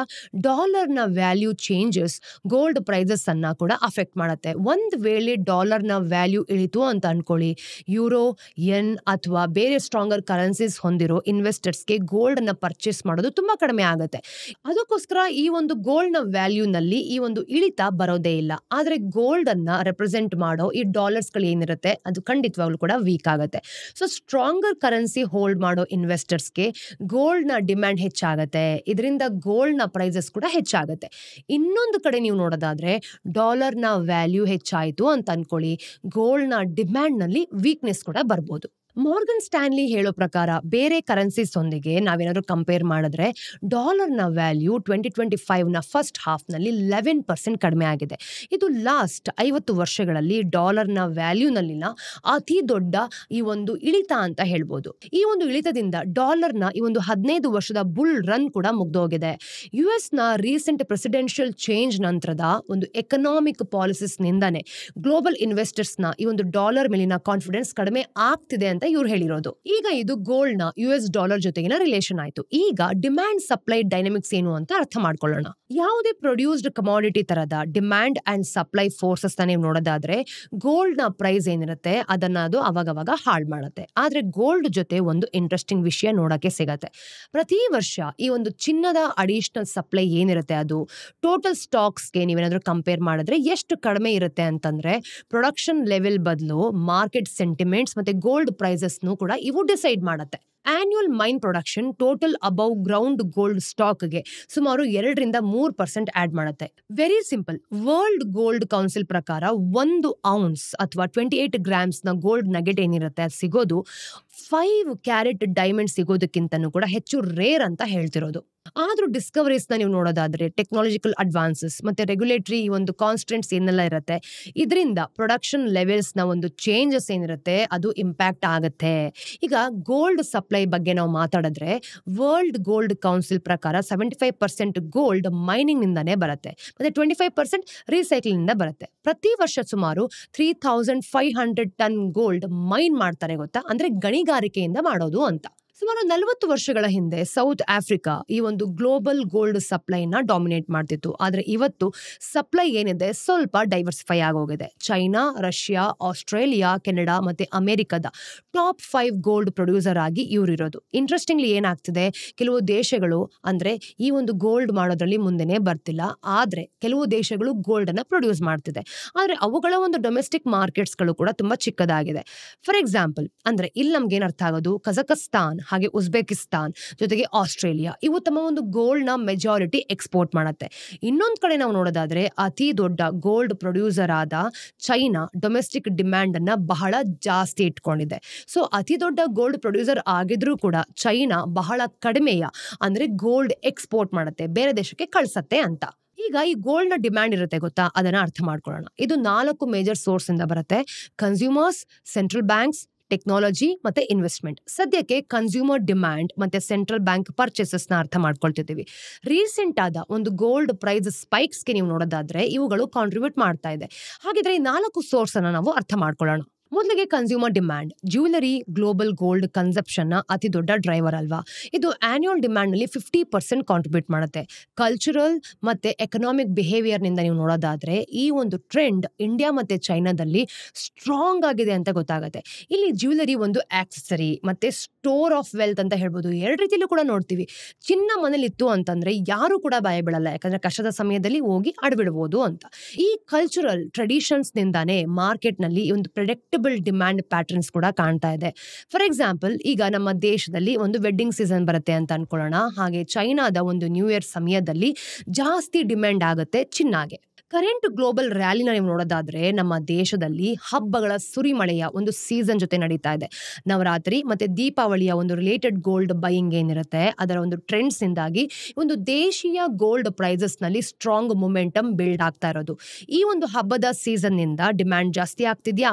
ಡಾಲರ್ ನ ವ್ಯಾಲ್ಯೂ ಚೇಂಜಸ್ ಗೋಲ್ಡ್ ಪ್ರೈಸಸ್ ಅನ್ನ ಕೂಡ ಅಫೆಕ್ಟ್ ಮಾಡುತ್ತೆ. ಒಂದ್ ವೇಳೆ ಡಾಲರ್ ನ ವ್ಯಾಲ್ಯೂ ಇಳಿತು ಅಂತ ಅನ್ಕೊಳ್ಳಿ, ಯೂರೋ, ಯೆನ್ ಅಥವಾ ಬೇರೆ ಸ್ಟ್ರಾಂಗರ್ ಕರೆನ್ಸೀಸ್ ಹೊಂದಿರೋ ಇನ್ವೆಸ್ಟರ್ಸ್ಗೆ ಗೋಲ್ಡ್ ಅನ್ನ ಪರ್ಚೇಸ್ ಮಾಡೋದು ತುಂಬಾ ಕಡಿಮೆ ಆಗುತ್ತೆ. ಅದಕ್ಕೋಸ್ಕರ ಈ ಒಂದು ಗೋಲ್ಡ್ ನ ವ್ಯಾಲ್ಯೂ ನಲ್ಲಿ ಈ ಒಂದು ಇಳಿತ ಬರೋದೇ ಇಲ್ಲ. ಆದ್ರೆ ಗೋಲ್ಡ್ ಅನ್ನ ರೆಪ್ರೆಸೆಂಟ್ ಮಾಡೋ ಈ ಡಾಲರ್ಸ್ ಗಳು ಏನಿರುತ್ತೆ ಅದು ಖಂಡಿತವಾಗ್ಲೂ ಕೂಡ ವೀಕ್ ಆಗುತ್ತೆ. ಸೊ ಸ್ಟ್ರಾಂಗರ್ ಕರೆನ್ಸಿ ಹೋಲ್ಡ್ ಮಾಡೋ ಇನ್ವೆಸ್ಟರ್ಸ್ಗೆ ಗೋಲ್ಡ್ ನ ಡಿಮ್ಯಾಂಡ್ ಹೆಚ್ಚಾಗತ್ತೆ. ಇದರಿಂದ ಗೋಲ್ಡ್ ನ ಪ್ರೈಸಸ್ ಕೂಡ ಹೆಚ್ಚಾಗತ್ತೆ. ಇನ್ನೊಂದು ಕಡೆ ನೀವು ನೋಡೋದಾದ್ರೆ ಡಾಲರ್ ನ ವ್ಯಾಲ್ಯೂ ಹೆಚ್ಚಾಯ್ತು ಅಂತ ಅನ್ಕೊಳ್ಳಿ, ಗೋಲ್ಡ್ ನ ಡಿಮ್ಯಾಂಡ್ ನಲ್ಲಿ ವೀಕ್ನೆಸ್ ಕೂಡ ಬರ್ಬೋದು. ಮಾರ್ಗನ್ ಸ್ಟ್ಯಾನ್ಲಿ ಹೇಳೋ ಪ್ರಕಾರ ಬೇರೆ ಕರೆನ್ಸೀಸ್ ಒಂದಿಗೆ ನಾವೇನಾದ್ರೂ ಕಂಪೇರ್ ಮಾಡಿದ್ರೆ ಡಾಲರ್ ನ ವ್ಯಾಲ್ಯೂ 2025 ನ ಫಸ್ಟ್ ಹಾಫ್ ನಲ್ಲಿ 11% ಕಡಿಮೆ ಆಗಿದೆ. ಇದು ಲಾಸ್ಟ್ 50 ವರ್ಷಗಳಲ್ಲಿ ಡಾಲರ್ ನ ವ್ಯಾಲ್ಯೂ ನಲ್ಲಿನ ಅತಿ ದೊಡ್ಡ ಈ ಒಂದು ಇಳಿತ ಅಂತ ಹೇಳ್ಬೋದು. ಈ ಒಂದು ಇಳಿತದಿಂದ ಡಾಲರ್ ನ ಈ ಒಂದು 15 ವರ್ಷದ ಬುಲ್ ರನ್ ಕೂಡ ಮುಗ್ದೋಗಿದೆ. US ನ ರೀಸೆಂಟ್ ಪ್ರೆಸಿಡೆನ್ಷಿಯಲ್ ಚೇಂಜ್ ನಂತರದ ಒಂದು ಎಕನಾಮಿಕ್ ಪಾಲಿಸಿಸ್ ನಿಂದಾನೆ ಗ್ಲೋಬಲ್ ಇನ್ವೆಸ್ಟರ್ಸ್ ನ ಈ ಒಂದು ಡಾಲರ್ ಮೇಲಿನ ಕಾನ್ಫಿಡೆನ್ಸ್ ಕಡಿಮೆ ಆಗ್ತಿದೆ ಅಂತ ಇವ್ರು ಹೇಳಿರೋದು. ಈಗ ಇದು ಗೋಲ್ಡ್ ನ $US ಜೊತೆಗಿನ ರಿಲೇಷನ್ ಆಯ್ತು. ಈಗ ಡಿಮ್ಯಾಂಡ್ ಸಪ್ಲೈ ಡೈನಮಿಕ್ಸ್ ಏನು ಅಂತ ಅರ್ಥ ಮಾಡ್ಕೊಳ್ಳೋಣ. ಯಾವುದೇ ಪ್ರೊಡ್ಯೂಸ್ಡ್ ಕಮಾಡಿಟಿ ತರದ ಡಿಮ್ಯಾಂಡ್ ಅಂಡ್ ಸಪ್ಲೈ ಫೋರ್ಸಸ್ ನೀವು ನೋಡೋದಾದ್ರೆ ಗೋಲ್ಡ್ ನ ಪ್ರೈಸ್ ಏನಿರುತ್ತೆ ಅದನ್ನ ಅದು ಅವಾಗವಾಗ ಹಾಳ್ ಮಾಡುತ್ತೆ. ಆದ್ರೆ ಗೋಲ್ಡ್ ಜೊತೆ ಒಂದು ಇಂಟ್ರೆಸ್ಟಿಂಗ್ ವಿಷಯ ನೋಡಕ್ಕೆ ಸಿಗತ್ತೆ. ಪ್ರತಿ ವರ್ಷ ಈ ಒಂದು ಚಿನ್ನದ ಅಡಿಷನಲ್ ಸಪ್ಲೈ ಏನಿರುತ್ತೆ ಅದು ಟೋಟಲ್ ಸ್ಟಾಕ್ಸ್ಗೆ ನೀವೇನಾದ್ರೂ ಕಂಪೇರ್ ಮಾಡಿದ್ರೆ ಎಷ್ಟು ಕಡಿಮೆ ಇರುತ್ತೆ ಅಂತಂದ್ರೆ ಪ್ರೊಡಕ್ಷನ್ ಲೆವೆಲ್ ಬದಲು ಮಾರ್ಕೆಟ್ ಸೆಂಟಿಮೆಂಟ್ಸ್ ಮತ್ತೆ ಗೋಲ್ಡ್ ಪ್ರೈಸಸ್ ಕೂಡ ಇವು ಡಿಸೈಡ್ ಮಾಡುತ್ತೆ. Annual mine production total above ground gold stock ಗೆ ಸುಮಾರು 2-3% ಆಡ್ ಮಾಡುತ್ತೆ. Very simple. World gold council ಪ್ರಕಾರ 1 ಔನ್ಸ್ ಅಥವಾ 28 ಗ್ರಾಮ್ಸ್ ನ ಗೋಲ್ಡ್ ನಗೆಟ್ ಏನಿರುತ್ತೆ ಅದು ಸಿಗೋದು 5 ಕ್ಯಾರೆಟ್ ಡೈಮಂಡ್ ಸಿಗೋದಕ್ಕಿಂತನೂ ಕೂಡ ಹೆಚ್ಚು ರೇರ್ ಅಂತ ಹೇಳ್ತಿರೋದು. ಆದ್ರೂ ಡಿಸ್ಕವರೀಸ್ ನ ನೀವು ನೋಡೋದಾದ್ರೆ ಟೆಕ್ನಾಲಜಿಕಲ್ ಅಡ್ವಾನ್ಸಸ್ ಮತ್ತೆ ರೆಗ್ಯುಲೇಟರಿ ಒಂದು ಕಾನ್ಸ್ಟೆಂಟ್ಸ್ ಏನೆಲ್ಲ ಇರುತ್ತೆ ಇದರಿಂದ ಪ್ರೊಡಕ್ಷನ್ ಲೆವೆಲ್ಸ್ ನ ಒಂದು ಚೇಂಜಸ್ ಏನಿರುತ್ತೆ ಅದು ಇಂಪ್ಯಾಕ್ಟ್ ಆಗುತ್ತೆ. ಈಗ ಗೋಲ್ಡ್ ಸಪ್ಲೈ ಬಗ್ಗೆ ನಾವು ಮಾತಾಡಿದ್ರೆ ವರ್ಲ್ಡ್ ಗೋಲ್ಡ್ ಕೌನ್ಸಿಲ್ ಪ್ರಕಾರ 75% ಗೋಲ್ಡ್ ಮೈನಿಂಗ್ ನಿಂದಾನೇ ಬರುತ್ತೆ, ಮತ್ತೆ 25% ರೀಸೈಕ್ಲಿಂಗ್ ನಿಂದ ಬರುತ್ತೆ. ಪ್ರತಿ ವರ್ಷ ಸುಮಾರು 3500 ಟನ್ ಗೋಲ್ಡ್ ಮೈನ್ ಮಾಡ್ತಾರೆ ಗೊತ್ತಾ, ಅಂದ್ರೆ ಗಣಿಗಾರಿಕೆಯಿಂದ ಮಾಡೋದು ಅಂತ. ಸುಮಾರು 40 ವರ್ಷಗಳ ಹಿಂದೆ ಸೌತ್ ಆಫ್ರಿಕಾ ಈ ಒಂದು ಗ್ಲೋಬಲ್ ಗೋಲ್ಡ್ ಸಪ್ಲೈನ ಡಾಮಿನೇಟ್ ಮಾಡ್ತಿತ್ತು. ಆದ್ರೆ ಇವತ್ತು ಸಪ್ಲೈ ಏನಿದೆ ಸ್ವಲ್ಪ ಡೈವರ್ಸಿಫೈ ಆಗೋಗಿದೆ. ಚೈನಾ, ರಷ್ಯಾ, ಆಸ್ಟ್ರೇಲಿಯಾ, ಕೆನಡಾ ಮತ್ತೆ ಅಮೆರಿಕದ ಟಾಪ್ 5 ಗೋಲ್ಡ್ ಪ್ರೊಡ್ಯೂಸರ್ ಆಗಿ ಇವರಿರೋದು. ಇಂಟ್ರೆಸ್ಟಿಂಗ್ಲಿ ಏನಾಗ್ತಿದೆ, ಕೆಲವು ದೇಶಗಳು ಅಂದ್ರೆ ಈ ಒಂದು ಗೋಲ್ಡ್ ಮಾಡೋದ್ರಲ್ಲಿ ಮುಂದೆನೆ ಬರ್ತಿಲ್ಲ, ಆದ್ರೆ ಕೆಲವು ದೇಶಗಳು ಗೋಲ್ಡ್ ಅನ್ನ ಪ್ರೊಡ್ಯೂಸ್ ಮಾಡ್ತಿದೆ. ಆದ್ರೆ ಅವುಗಳ ಒಂದು ಡೊಮೆಸ್ಟಿಕ್ ಮಾರ್ಕೆಟ್ಸ್ ಗಳು ಕೂಡ ತುಂಬಾ ಚಿಕ್ಕದಾಗಿದೆ. ಫಾರ್ ಎಕ್ಸಾಂಪಲ್ ಅಂದ್ರೆ ಇಲ್ಲಿ ನಮ್ಗೆ ಏನ್ ಅರ್ಥ ಆಗೋದು, ಕಜಕಸ್ತಾನ್ ಹಾಗೆ ಉಜ್ಬೇಕಿಸ್ತಾನ್ ಜೊತೆಗೆ ಆಸ್ಟ್ರೇಲಿಯಾ ಇವು ತಮ್ಮ ಒಂದು ಗೋಲ್ಡ್ ನ ಮೆಜಾರಿಟಿ ಎಕ್ಸ್ಪೋರ್ಟ್ ಮಾಡುತ್ತೆ. ಇನ್ನೊಂದ್ ಕಡೆ ನಾವು ನೋಡೋದಾದ್ರೆ ಅತಿ ದೊಡ್ಡ ಗೋಲ್ಡ್ ಪ್ರೊಡ್ಯೂಸರ್ ಆದ ಚೈನಾ ಡೊಮೆಸ್ಟಿಕ್ ಡಿಮ್ಯಾಂಡ್ ಅನ್ನ ಬಹಳ ಜಾಸ್ತಿ ಇಟ್ಕೊಂಡಿದೆ. ಸೊ ಅತಿ ದೊಡ್ಡ ಗೋಲ್ಡ್ ಪ್ರೊಡ್ಯೂಸರ್ ಆಗಿದ್ರೂ ಕೂಡ ಚೈನಾ ಬಹಳ ಕಡಿಮೆಯ ಅಂದ್ರೆ ಗೋಲ್ಡ್ ಎಕ್ಸ್ಪೋರ್ಟ್ ಮಾಡುತ್ತೆ, ಬೇರೆ ದೇಶಕ್ಕೆ ಕಳ್ಸತ್ತೆ ಅಂತ. ಈಗ ಈ ಗೋಲ್ಡ್ ನ ಡಿಮ್ಯಾಂಡ್ ಇರುತ್ತೆ ಗೊತ್ತಾ, ಅದನ್ನ ಅರ್ಥ ಮಾಡ್ಕೊಳ್ಳೋಣ. ಇದು 4 ಮೇಜರ್ ಸೋರ್ಸ್ ಇಂದ ಬರುತ್ತೆ. ಕನ್ಸ್ಯೂಮರ್ಸ್, ಸೆಂಟ್ರಲ್ ಬ್ಯಾಂಕ್ಸ್, ಟೆಕ್ನಾಲಜಿ ಮತ್ತೆ ಇನ್ವೆಸ್ಟ್ಮೆಂಟ್. ಸದ್ಯಕ್ಕೆ ಕನ್ಸ್ಯೂಮರ್ ಡಿಮ್ಯಾಂಡ್ ಮತ್ತೆ ಸೆಂಟ್ರಲ್ ಬ್ಯಾಂಕ್ ಪರ್ಚೇಸಸ್ ನ ಅರ್ಥ ಮಾಡ್ಕೊಳ್ತಿದ್ದೀವಿ. ರೀಸೆಂಟ್ ಆದ ಒಂದು ಗೋಲ್ಡ್ ಪ್ರೈಸ್ ಸ್ಪೈಕ್ಸ್ಗೆ ನೀವು ನೋಡೋದಾದ್ರೆ ಇವುಗಳು ಕಾಂಟ್ರಿಬ್ಯೂಟ್ ಮಾಡ್ತಾ ಇದೆ. ಹಾಗಿದ್ರೆ ಈ 4 ಸೋರ್ಸ್ ಅನ್ನ ನಾವು ಅರ್ಥ ಮಾಡ್ಕೊಳ್ಳೋಣ. ಮೊದಲಿಗೆ consumer demand. Jewellery global gold consumption ನ ಅತಿ ದೊಡ್ಡ ಡ್ರೈವರ್ ಅಲ್ವಾ. ಇದು ಆನ್ಯುವಲ್ ಡಿಮ್ಯಾಂಡ್ ನಲ್ಲಿ 50% ಕಾಂಟ್ರಿಬ್ಯೂಟ್ ಮಾಡುತ್ತೆ. ಕಲ್ಚರಲ್ ಮತ್ತೆ ಎಕನಾಮಿಕ್ ಬಿಹೇವಿಯರ್ ನಿಂದ ನೀವು ನೋಡೋದಾದ್ರೆ ಈ ಒಂದು ಟ್ರೆಂಡ್ ಇಂಡಿಯಾ ಮತ್ತೆ ಚೈನಾದಲ್ಲಿ ಸ್ಟ್ರಾಂಗ್ ಆಗಿದೆ ಅಂತ ಗೊತ್ತಾಗುತ್ತೆ. ಇಲ್ಲಿ ಜ್ಯುವೆಲರಿ ಒಂದು ಆಕ್ಸೆಸರಿ ಮತ್ತೆ ಸ್ಟೋರ್ ಆಫ್ ವೆಲ್ತ್ ಅಂತ ಹೇಳ್ಬೋದು. ಎರಡು ರೀತಿಯಲ್ಲೂ ಕೂಡ ನೋಡ್ತೀವಿ. ಚಿನ್ನ ಮನೇಲಿತ್ತು ಅಂತಂದ್ರೆ ಯಾರು ಕೂಡ ಭಯ ಬೀಳಲ್ಲ, ಯಾಕಂದ್ರೆ ಕಷ್ಟದ ಸಮಯದಲ್ಲಿ ಹೋಗಿ ಅಡ್ಬಿಡ್ಬೋದು ಅಂತ. ಈ ಕಲ್ಚರಲ್ ಟ್ರೆಡಿಷನ್ಸ್ ನಿಂದಾನೇ ಮಾರ್ಕೆಟ್ ನಲ್ಲಿ ಒಂದು ಪ್ರೆಡಿಕ್ಟಬಲ್ ಡಿಮ್ಯಾಂಡ್ ಪ್ಯಾಟರ್ನ್ಸ್ ಕೂಡ ಕಾಣ್ತಾ ಇದೆ. ಫಾರ್ ಎಕ್ಸಾಂಪಲ್, ಈಗ ನಮ್ಮ ದೇಶದಲ್ಲಿ ಒಂದು ವೆಡ್ಡಿಂಗ್ ಸೀಸನ್ ಬರುತ್ತೆ ಅಂತ ಅನ್ಕೊಳ್ಳೋಣ. ಹಾಗೆ ಚೈನಾದ ಒಂದು ನ್ಯೂ ಇಯರ್ ಸಮಯದಲ್ಲಿ ಜಾಸ್ತಿ ಡಿಮ್ಯಾಂಡ್ ಆಗುತ್ತೆ ಚಿನ್ನಾಗೆ. ಕರೆಂಟ್ ಗ್ಲೋಬಲ್ ರ್ಯಾಲಿನ ನೀವು ನೋಡೋದಾದ್ರೆ ನಮ್ಮ ದೇಶದಲ್ಲಿ ಹಬ್ಬಗಳ ಸುರಿಮಳೆಯ ಒಂದು ಸೀಸನ್ ಜೊತೆ ನಡೀತಾ ಇದೆ. ನವರಾತ್ರಿ ಮತ್ತೆ ದೀಪಾವಳಿಯ ಒಂದು ರಿಲೇಟೆಡ್ ಗೋಲ್ಡ್ ಬೈಯಿಂಗ್ ಏನಿರುತ್ತೆ ಅದರ ಒಂದು ಟ್ರೆಂಡ್ಸ್ ಇಂದಾಗಿ ಒಂದು ದೇಶೀಯ ಗೋಲ್ಡ್ ಪ್ರೈಸಸ್ ನಲ್ಲಿ ಸ್ಟ್ರಾಂಗ್ ಮೊಮೆಂಟಮ್ ಬಿಲ್ಡ್ ಆಗ್ತಾ ಇರೋದು. ಈ ಒಂದು ಹಬ್ಬದ ಸೀಸನ್ ನಿಂದ ಡಿಮ್ಯಾಂಡ್ ಜಾಸ್ತಿ ಆಗ್ತಿದ್ಯಾ.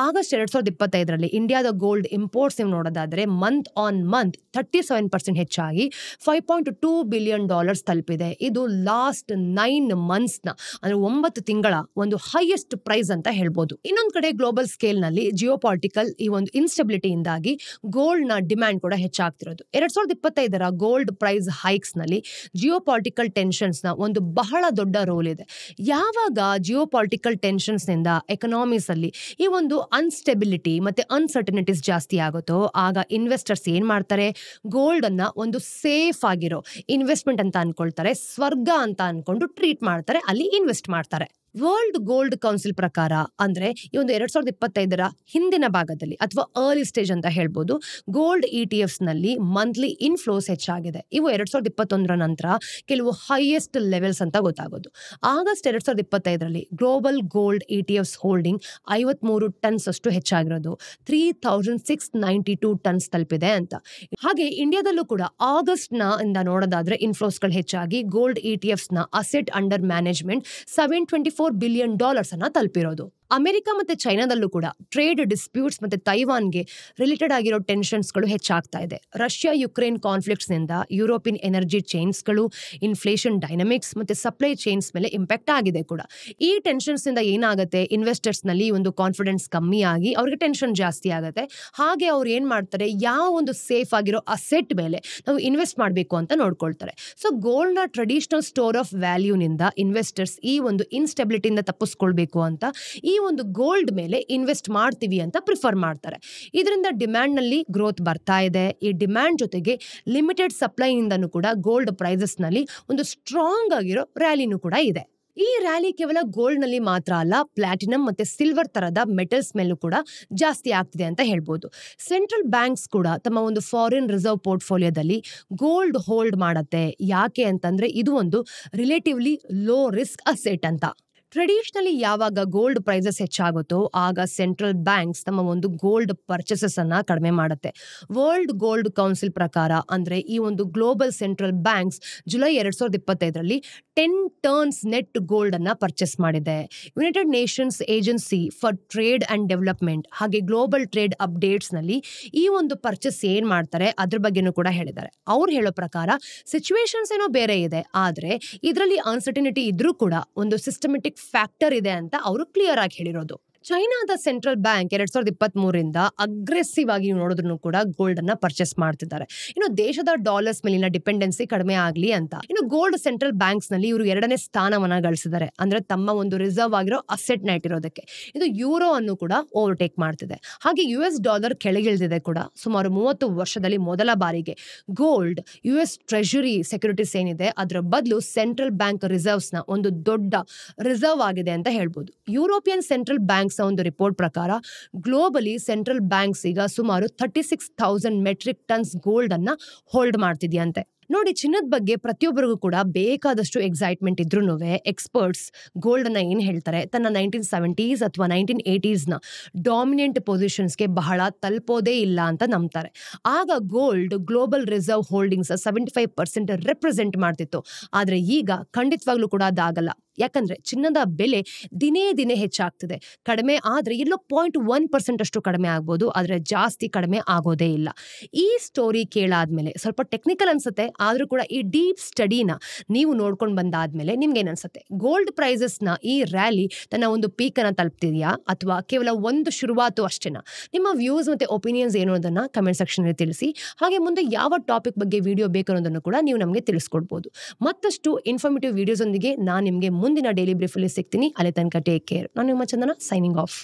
ಆಗಸ್ಟ್ 2025ರಲ್ಲಿ ಇಂಡಿಯಾದ ಗೋಲ್ಡ್ ಇಂಪೋರ್ಟ್ಸ್ ನೀವು ನೋಡೋದಾದ್ರೆ ಮಂತ್ ಆನ್ ಮಂತ್ 37% ಹೆಚ್ಚಾಗಿ $5.2 ಬಿಲಿಯನ್ ತಲುಪಿದೆ. ಇದು ಲಾಸ್ಟ್ 9 ಮಂತ್ಸ್ ನ ಅಂದ್ರೆ 9 ತಿಂಗಳ ಒಂದು ಹೈಯೆಸ್ಟ್ ಪ್ರೈಸ್ ಅಂತ ಹೇಳ್ಬೋದು. ಇನ್ನೊಂದ್ ಕಡೆ ಗ್ಲೋಬಲ್ ಸ್ಕೇಲ್ ನಲ್ಲಿ ಜಿಯೋಪಾಲಿಟಿಕಲ್ ಈ ಒಂದು ಇನ್ಸ್ಟೆಬಿಲಿಟಿಯಿಂದಾಗಿ ಗೋಲ್ಡ್ ನ ಡಿಮ್ಯಾಂಡ್ ಕೂಡ ಹೆಚ್ಚಾಗ್ತಿರೋದು. 2025ರ ಗೋಲ್ಡ್ ಪ್ರೈಸ್ ಹೈಕ್ಸ್ ನಲ್ಲಿ ಜಿಯೋಪಾಲಿಟಿಕಲ್ ಟೆನ್ಷನ್ಸ್ ನ ಒಂದು ಬಹಳ ದೊಡ್ಡ ರೋಲ್ ಇದೆ. ಯಾವಾಗ ಜಿಯೋಪಾಲಿಟಿಕಲ್ ಟೆನ್ಷನ್ಸ್ ನಿಂದ ಎಕನಾಮೀಸ್ ಅಲ್ಲಿ ಈ ಒಂದು ಅನ್ಸ್ಟೆಬಿಲಿಟಿ ಮತ್ತೆ ಅನ್ಸರ್ಟನಿಟೀಸ್ ಜಾಸ್ತಿ ಆಗುತ್ತೋ ಆಗ ಇನ್ವೆಸ್ಟರ್ಸ್ ಏನ್ ಮಾಡ್ತಾರೆ, ಗೋಲ್ಡ್ ಅನ್ನ ಒಂದು ಸೇಫ್ ಆಗಿರೋ ಇನ್ವೆಸ್ಟ್ಮೆಂಟ್ ಅಂತ ಅನ್ಕೊಳ್ತಾರೆ, ಸ್ವರ್ಗ ಅಂತ ಅನ್ಕೊಂಡು ಟ್ರೀಟ್ ಮಾಡ್ತಾರೆ, ಅಲ್ಲಿ ಇನ್ವೆಸ್ಟ್ ಮಾಡ್ತಾರೆ. ವರ್ಲ್ಡ್ ಗೋಲ್ಡ್ ಕೌನ್ಸಿಲ್ ಪ್ರಕಾರ ಅಂದ್ರೆ ಈ ಒಂದು 2025ರ ಹಿಂದಿನ ಭಾಗದಲ್ಲಿ ಅಥವಾ ಅರ್ಲಿ ಸ್ಟೇಜ್ ಅಂತ ಹೇಳ್ಬೋದು, ಗೋಲ್ಡ್ ETFs ನಲ್ಲಿ ಮಂತ್ಲಿ ಇನ್ಫ್ಲೋಸ್ ಹೆಚ್ಚಾಗಿದೆ. ಇವು 2021ರ ನಂತರ ಕೆಲವು ಹೈಯೆಸ್ಟ್ ಲೆವೆಲ್ಸ್ ಅಂತ ಗೊತ್ತಾಗೋದು. ಆಗಸ್ಟ್ 2025ರಲ್ಲಿ global gold ETFs holding 53 tons ಅಷ್ಟು ಹೆಚ್ಚಾಗಿರೋದು 3692 ಟನ್ಸ್ ತಲುಪಿದೆ ಅಂತ. ಹಾಗೆ ಇಂಡಿಯಾದಲ್ಲೂ ಕೂಡ ಆಗಸ್ಟ್ ಇಂದ ನೋಡೋದಾದ್ರೆ ಇನ್ಫ್ಲೋಸ್ಗಳು ಹೆಚ್ಚಾಗಿ ಗೋಲ್ಡ್ ETFs ನ ಅಸೆಟ್ ಅಂಡರ್ ಮ್ಯಾನೇಜ್ಮೆಂಟ್ $724 ಬಿಲಿಯನ್ ಅನ್ನ ತಲುಪಿರೋದು. ಅಮೆರಿಕ ಮತ್ತೆ ಚೈನಾದಲ್ಲೂ ಕೂಡ ಟ್ರೇಡ್ ಡಿಸ್ಪ್ಯೂಟ್ಸ್ ಮತ್ತೆ ತೈವಾನ್ಗೆ ರಿಲೇಟೆಡ್ ಆಗಿರೋ ಟೆನ್ಷನ್ಸ್ಗಳು ಹೆಚ್ಚಾಗ್ತಾ ಇದೆ. ರಷ್ಯಾ ಯುಕ್ರೇನ್ ಕಾನ್ಫ್ಲಿಕ್ಟ್ಸ್ ನಿಂದ ಯುರೋಪಿಯನ್ ಎನರ್ಜಿ ಚೈನ್ಸ್ಗಳು, ಇನ್ಫ್ಲೇಷನ್ ಡೈನಮಿಕ್ಸ್ ಮತ್ತೆ ಸಪ್ಲೈ ಚೈನ್ಸ್ ಮೇಲೆ ಇಂಪ್ಯಾಕ್ಟ್ ಆಗಿದೆ ಕೂಡ. ಈ ಟೆನ್ಷನ್ಸ್ ನಿಂದ ಏನಾಗುತ್ತೆ, ಇನ್ವೆಸ್ಟರ್ಸ್ ನಲ್ಲಿ ಒಂದು ಕಾನ್ಫಿಡೆನ್ಸ್ ಕಮ್ಮಿ ಆಗಿ ಅವ್ರಿಗೆ ಟೆನ್ಷನ್ ಜಾಸ್ತಿ ಆಗುತ್ತೆ. ಹಾಗೆ ಅವ್ರು ಏನ್ ಮಾಡ್ತಾರೆ, ಯಾವ ಒಂದು ಸೇಫ್ ಆಗಿರೋ ಅಸೆಟ್ ಮೇಲೆ ನಾವು ಇನ್ವೆಸ್ಟ್ ಮಾಡಬೇಕು ಅಂತ ನೋಡ್ಕೊಳ್ತಾರೆ. ಸೊ ಗೋಲ್ಡ್ ನ ಟ್ರೆಡಿಷನಲ್ ಸ್ಟೋರ್ ಆಫ್ ವ್ಯಾಲ್ಯೂ ನಿಂದ ಇನ್ವೆಸ್ಟರ್ಸ್ ಈ ಒಂದು ಇನ್ಸ್ಟೆಬಿಲಿಟಿಯಿಂದ ತಪ್ಪಿಸ್ಕೊಳ್ಬೇಕು ಅಂತ ಈ ಒಂದು ಗೋಲ್ಡ್ ಮೇಲೆ ಇನ್ವೆಸ್ಟ್ ಮಾಡ್ತೀವಿ ಅಂತ ಪ್ರಿಫರ್ ಮಾಡ್ತಾರೆ. ಇದರಿಂದ ಡಿಮ್ಯಾಂಡ್ ನಲ್ಲಿ ಗ್ರೋತ್ ಬರ್ತಾ ಇದೆ. ಈ ಡಿಮ್ಯಾಂಡ್ ಜೊತೆಗೆ ಲಿಮಿಟೆಡ್ ಸಪ್ಲೈ ಇಂದನೂ ಕೂಡ ಗೋಲ್ಡ್ ಪ್ರೈಸಸ್ ನಲ್ಲಿ ಒಂದು ಸ್ಟ್ರಾಂಗ್ ಆಗಿರೋ ರ್ಯಾಲಿನೂ ಕೂಡ ಇದೆ. ಈ ರ್ಯಾಲಿ ಕೇವಲ ಗೋಲ್ಡ್ ನಲ್ಲಿ ಮಾತ್ರ ಅಲ್ಲ, ಪ್ಲಾಟಿನಂ ಮತ್ತೆ ಸಿಲ್ವರ್ ತರದ ಮೆಟಲ್ಸ್ ಮೇಲೂ ಕೂಡ ಜಾಸ್ತಿ ಆಗ್ತಿದೆ ಅಂತ ಹೇಳ್ಬೋದು. ಸೆಂಟ್ರಲ್ ಬ್ಯಾಂಕ್ಸ್ ಕೂಡ ತಮ್ಮ ಒಂದು ಫಾರಿನ್ ರಿಸರ್ವ್ ಪೋರ್ಟ್ಫೋಲಿಯೋದಲ್ಲಿ ಗೋಲ್ಡ್ ಹೋಲ್ಡ್ ಮಾಡತ್ತೆ. ಯಾಕೆ ಅಂತಂದ್ರೆ ಇದು ಒಂದು ರಿಲೇಟಿವ್ಲಿ ಲೋ ರಿಸ್ಕ್ ಅಸೆಟ್ ಅಂತ. ಟ್ರೆಡಿಷನಲಿ ಯಾವಾಗ ಗೋಲ್ಡ್ ಪ್ರೈಸಸ್ ಹೆಚ್ಚಾಗುತ್ತೋ ಆಗ ಸೆಂಟ್ರಲ್ ಬ್ಯಾಂಕ್ಸ್ ತಮ್ಮ ಒಂದು ಗೋಲ್ಡ್ ಪರ್ಚೇಸಸ್ ಅನ್ನ ಕಡಿಮೆ ಮಾಡುತ್ತೆ. ವರ್ಲ್ಡ್ ಗೋಲ್ಡ್ ಕೌನ್ಸಿಲ್ ಪ್ರಕಾರ ಅಂದ್ರೆ ಈ ಒಂದು ಗ್ಲೋಬಲ್ ಸೆಂಟ್ರಲ್ ಬ್ಯಾಂಕ್ಸ್ ಜುಲೈ 2025ರಲ್ಲಿ 10 ಟರ್ನ್ಸ್ ನೆಟ್ ಗೋಲ್ಡ್ ಅನ್ನ ಪರ್ಚೇಸ್ ಮಾಡಿದೆ. United Nations agency for trade and development ಹಾಗೆ ಗ್ಲೋಬಲ್ ಟ್ರೇಡ್ ಅಪ್ಡೇಟ್ಸ್ ನಲ್ಲಿ ಈ ಒಂದು ಪರ್ಚೇಸ್ ಏನ್ ಮಾಡ್ತಾರೆ ಅದ್ರ ಬಗ್ಗೆನೂ ಕೂಡ ಹೇಳಿದ್ದಾರೆ. ಅವ್ರು ಹೇಳೋ ಪ್ರಕಾರ ಸಿಚುವೇಶನ್ಸ್ ಏನೋ ಬೇರೆ ಇದೆ, ಆದ್ರೆ ಇದರಲ್ಲಿ ಅನ್ಸರ್ಟಿನಿಟಿ ಇದ್ರೂ ಕೂಡ ಒಂದು ಸಿಸ್ಟಮೆಟಿಕ್ ಫ್ಯಾಕ್ಟರ್ ಇದೆ ಅಂತ ಅವರು ಕ್ಲಿಯರ್ ಆಗಿ ಹೇಳಿರೋದು. ಚೈನಾದ ಸೆಂಟ್ರಲ್ ಬ್ಯಾಂಕ್ 2023ರಿಂದ ಅಗ್ರೆಸಿವ್ ಆಗಿ ನೋಡಿದ್ರು ಕೂಡ ಗೋಲ್ಡ್ ಅನ್ನ ಪರ್ಚೇಸ್ ಮಾಡ್ತಿದ್ದಾರೆ. ಇನ್ನು ದೇಶದ ಡಾಲರ್ಸ್ ಮೇಲಿನ ಡಿಪೆಂಡೆನ್ಸಿ ಕಡಿಮೆ ಆಗ್ಲಿ ಅಂತ. ಇನ್ನು ಗೋಲ್ಡ್ ಸೆಂಟ್ರಲ್ ಬ್ಯಾಂಕ್ಸ್ ನಲ್ಲಿ ಇವರು 2ನೇ ಸ್ಥಾನವನ್ನ ಗಳಿಸಿದ್ದಾರೆ, ಅಂದ್ರೆ ತಮ್ಮ ಒಂದು ರಿಸರ್ವ್ ಆಗಿರೋ ಅಸೆಟ್ ನ ಇಟ್ಟಿರೋದಕ್ಕೆ. ಇದು ಯೂರೋ ಅನ್ನು ಕೂಡ ಓವರ್ಟೇಕ್ ಮಾಡ್ತಿದೆ. ಹಾಗೆ US ಡಾಲರ್ ಕೆಳಗಿಳಿದಿದೆ ಕೂಡ. ಸುಮಾರು 30 ವರ್ಷದಲ್ಲಿ ಮೊದಲ ಬಾರಿಗೆ ಗೋಲ್ಡ್ US ಟ್ರೆಷರಿ ಸೆಕ್ಯೂರಿಟೀಸ್ ಏನಿದೆ ಅದರ ಬದಲು ಸೆಂಟ್ರಲ್ ಬ್ಯಾಂಕ್ ರಿಸರ್ವ್ಸ್ ನ ಒಂದು ದೊಡ್ಡ ರಿಸರ್ವ್ ಆಗಿದೆ ಅಂತ ಹೇಳ್ಬೋದು. ಯುರೋಪಿಯನ್ ಸೆಂಟ್ರಲ್ ಬ್ಯಾಂಕ್ ಒಂದು ರಿಪೋರ್ಟ್ ಪ್ರಕಾರ ಗ್ಲೋಬಲಿ ಸೆಂಟ್ರಲ್ ಬ್ಯಾಂಕ್ಸ್ ಈಗ ಸುಮಾರು 36,000 ಮೆಟ್ರಿಕ್ ಟನ್ಸ್ ಗೋಲ್ಡ್ ಅನ್ನ ಹೋಲ್ಡ್ ಮಾಡ್ತಿದ್ಯಂತೆ. ನೋಡಿ, ಚಿನ್ನದ ಬಗ್ಗೆ ಪ್ರತಿಯೊಬ್ಬರಿಗೂ ಕೂಡ ಬೇಕಾದಷ್ಟು ಎಕ್ಸೈಟ್ಮೆಂಟ್ ಇದ್ರೂ ಎಕ್ಸ್ಪರ್ಟ್ಸ್ ಗೋಲ್ಡ್ ಅನ್ನ ಏನ್ ಹೇಳ್ತಾರೆ, ತನ್ನ 1970s ಅಥವಾ 1980s ನ ಡಾಮಿನೆಂಟ್ ಪೊಸಿಷನ್ಸ್ಗೆ ಬಹಳ ತಲುಪೋದೇ ಇಲ್ಲ ಅಂತ ನಂಬ್ತಾರೆ. ಆಗ gold global reserve holdings 75% represent ಮಾಡ್ತಿತ್ತು. ಆದ್ರೆ ಈಗ ಖಂಡಿತವಾಗ್ಲೂ ಕೂಡ ಅದಾಗಲ್ಲ. ಯಾಕಂದ್ರೆ ಚಿನ್ನದ ಬೆಲೆ ದಿನೇ ದಿನೇ ಹೆಚ್ಚಾಗ್ತಿದೆ. ಕಡಿಮೆ ಆದ್ರೆ ಎಲ್ಲೋ 0.1% ಅಷ್ಟು ಕಡಿಮೆ ಆಗ್ಬೋದು, ಆದ್ರೆ ಜಾಸ್ತಿ ಕಡಿಮೆ ಆಗೋದೇ ಇಲ್ಲ. ಈ ಸ್ಟೋರಿ ಕೇಳಾದ್ಮೇಲೆ ಸ್ವಲ್ಪ ಟೆಕ್ನಿಕಲ್ ಅನ್ಸುತ್ತೆ, ಆದ್ರೂ ಕೂಡ ಈ ಡೀಪ್ ಸ್ಟಡಿನ ನೀವು ನೋಡ್ಕೊಂಡು ಬಂದಾದ್ಮೇಲೆ ನಿಮ್ಗೆ ಏನ್ ಅನ್ಸುತ್ತೆ? ಗೋಲ್ಡ್ ಪ್ರೈಸಸ್ ನ ಈ ರ್ಯಾಲಿ ತನ್ನ ಒಂದು ಪೀಕ್ ಅನ್ನ ತಲುಪ್ತಿದ್ಯಾ ಅಥವಾ ಕೇವಲ ಒಂದು ಶುರುವಾತು ಅಷ್ಟೇನಾ? ನಿಮ್ಮ ವ್ಯೂಸ್ ಮತ್ತೆ ಒಪಿನಿಯನ್ಸ್ ಏನು ಅನ್ನೋದನ್ನ ಕಮೆಂಟ್ ಸೆಕ್ಷನ್ ಅಲ್ಲಿ ತಿಳಿಸಿ. ಹಾಗೆ ಮುಂದೆ ಯಾವ ಟಾಪಿಕ್ ಬಗ್ಗೆ ವಿಡಿಯೋ ಬೇಕು ಅನ್ನೋದನ್ನು ಕೂಡ ನೀವು ನಮಗೆ ತಿಳಿಸ್ಕೊಡ್ಬೋದು. ಮತ್ತಷ್ಟು ಇನ್ಫಾರ್ಮೇಟಿವ್ ವಿಡಿಯೋಸ್ ಒಂದಿಗೆ ನಾನು ನಿಮಗೆ ಮುಂದಿನ ಡೈಲಿ ಬ್ರೀಫ್ ಅಲ್ಲಿ ಸಿಗ್ತೀನಿ. ಅಲ್ಲಿ ತನಕ ಟೇಕ್ ಕೇರ್. ನಾನು ನಿಮ್ಮ ಚಂದನ, ಸೈನಿಂಗ್ ಆಫ್.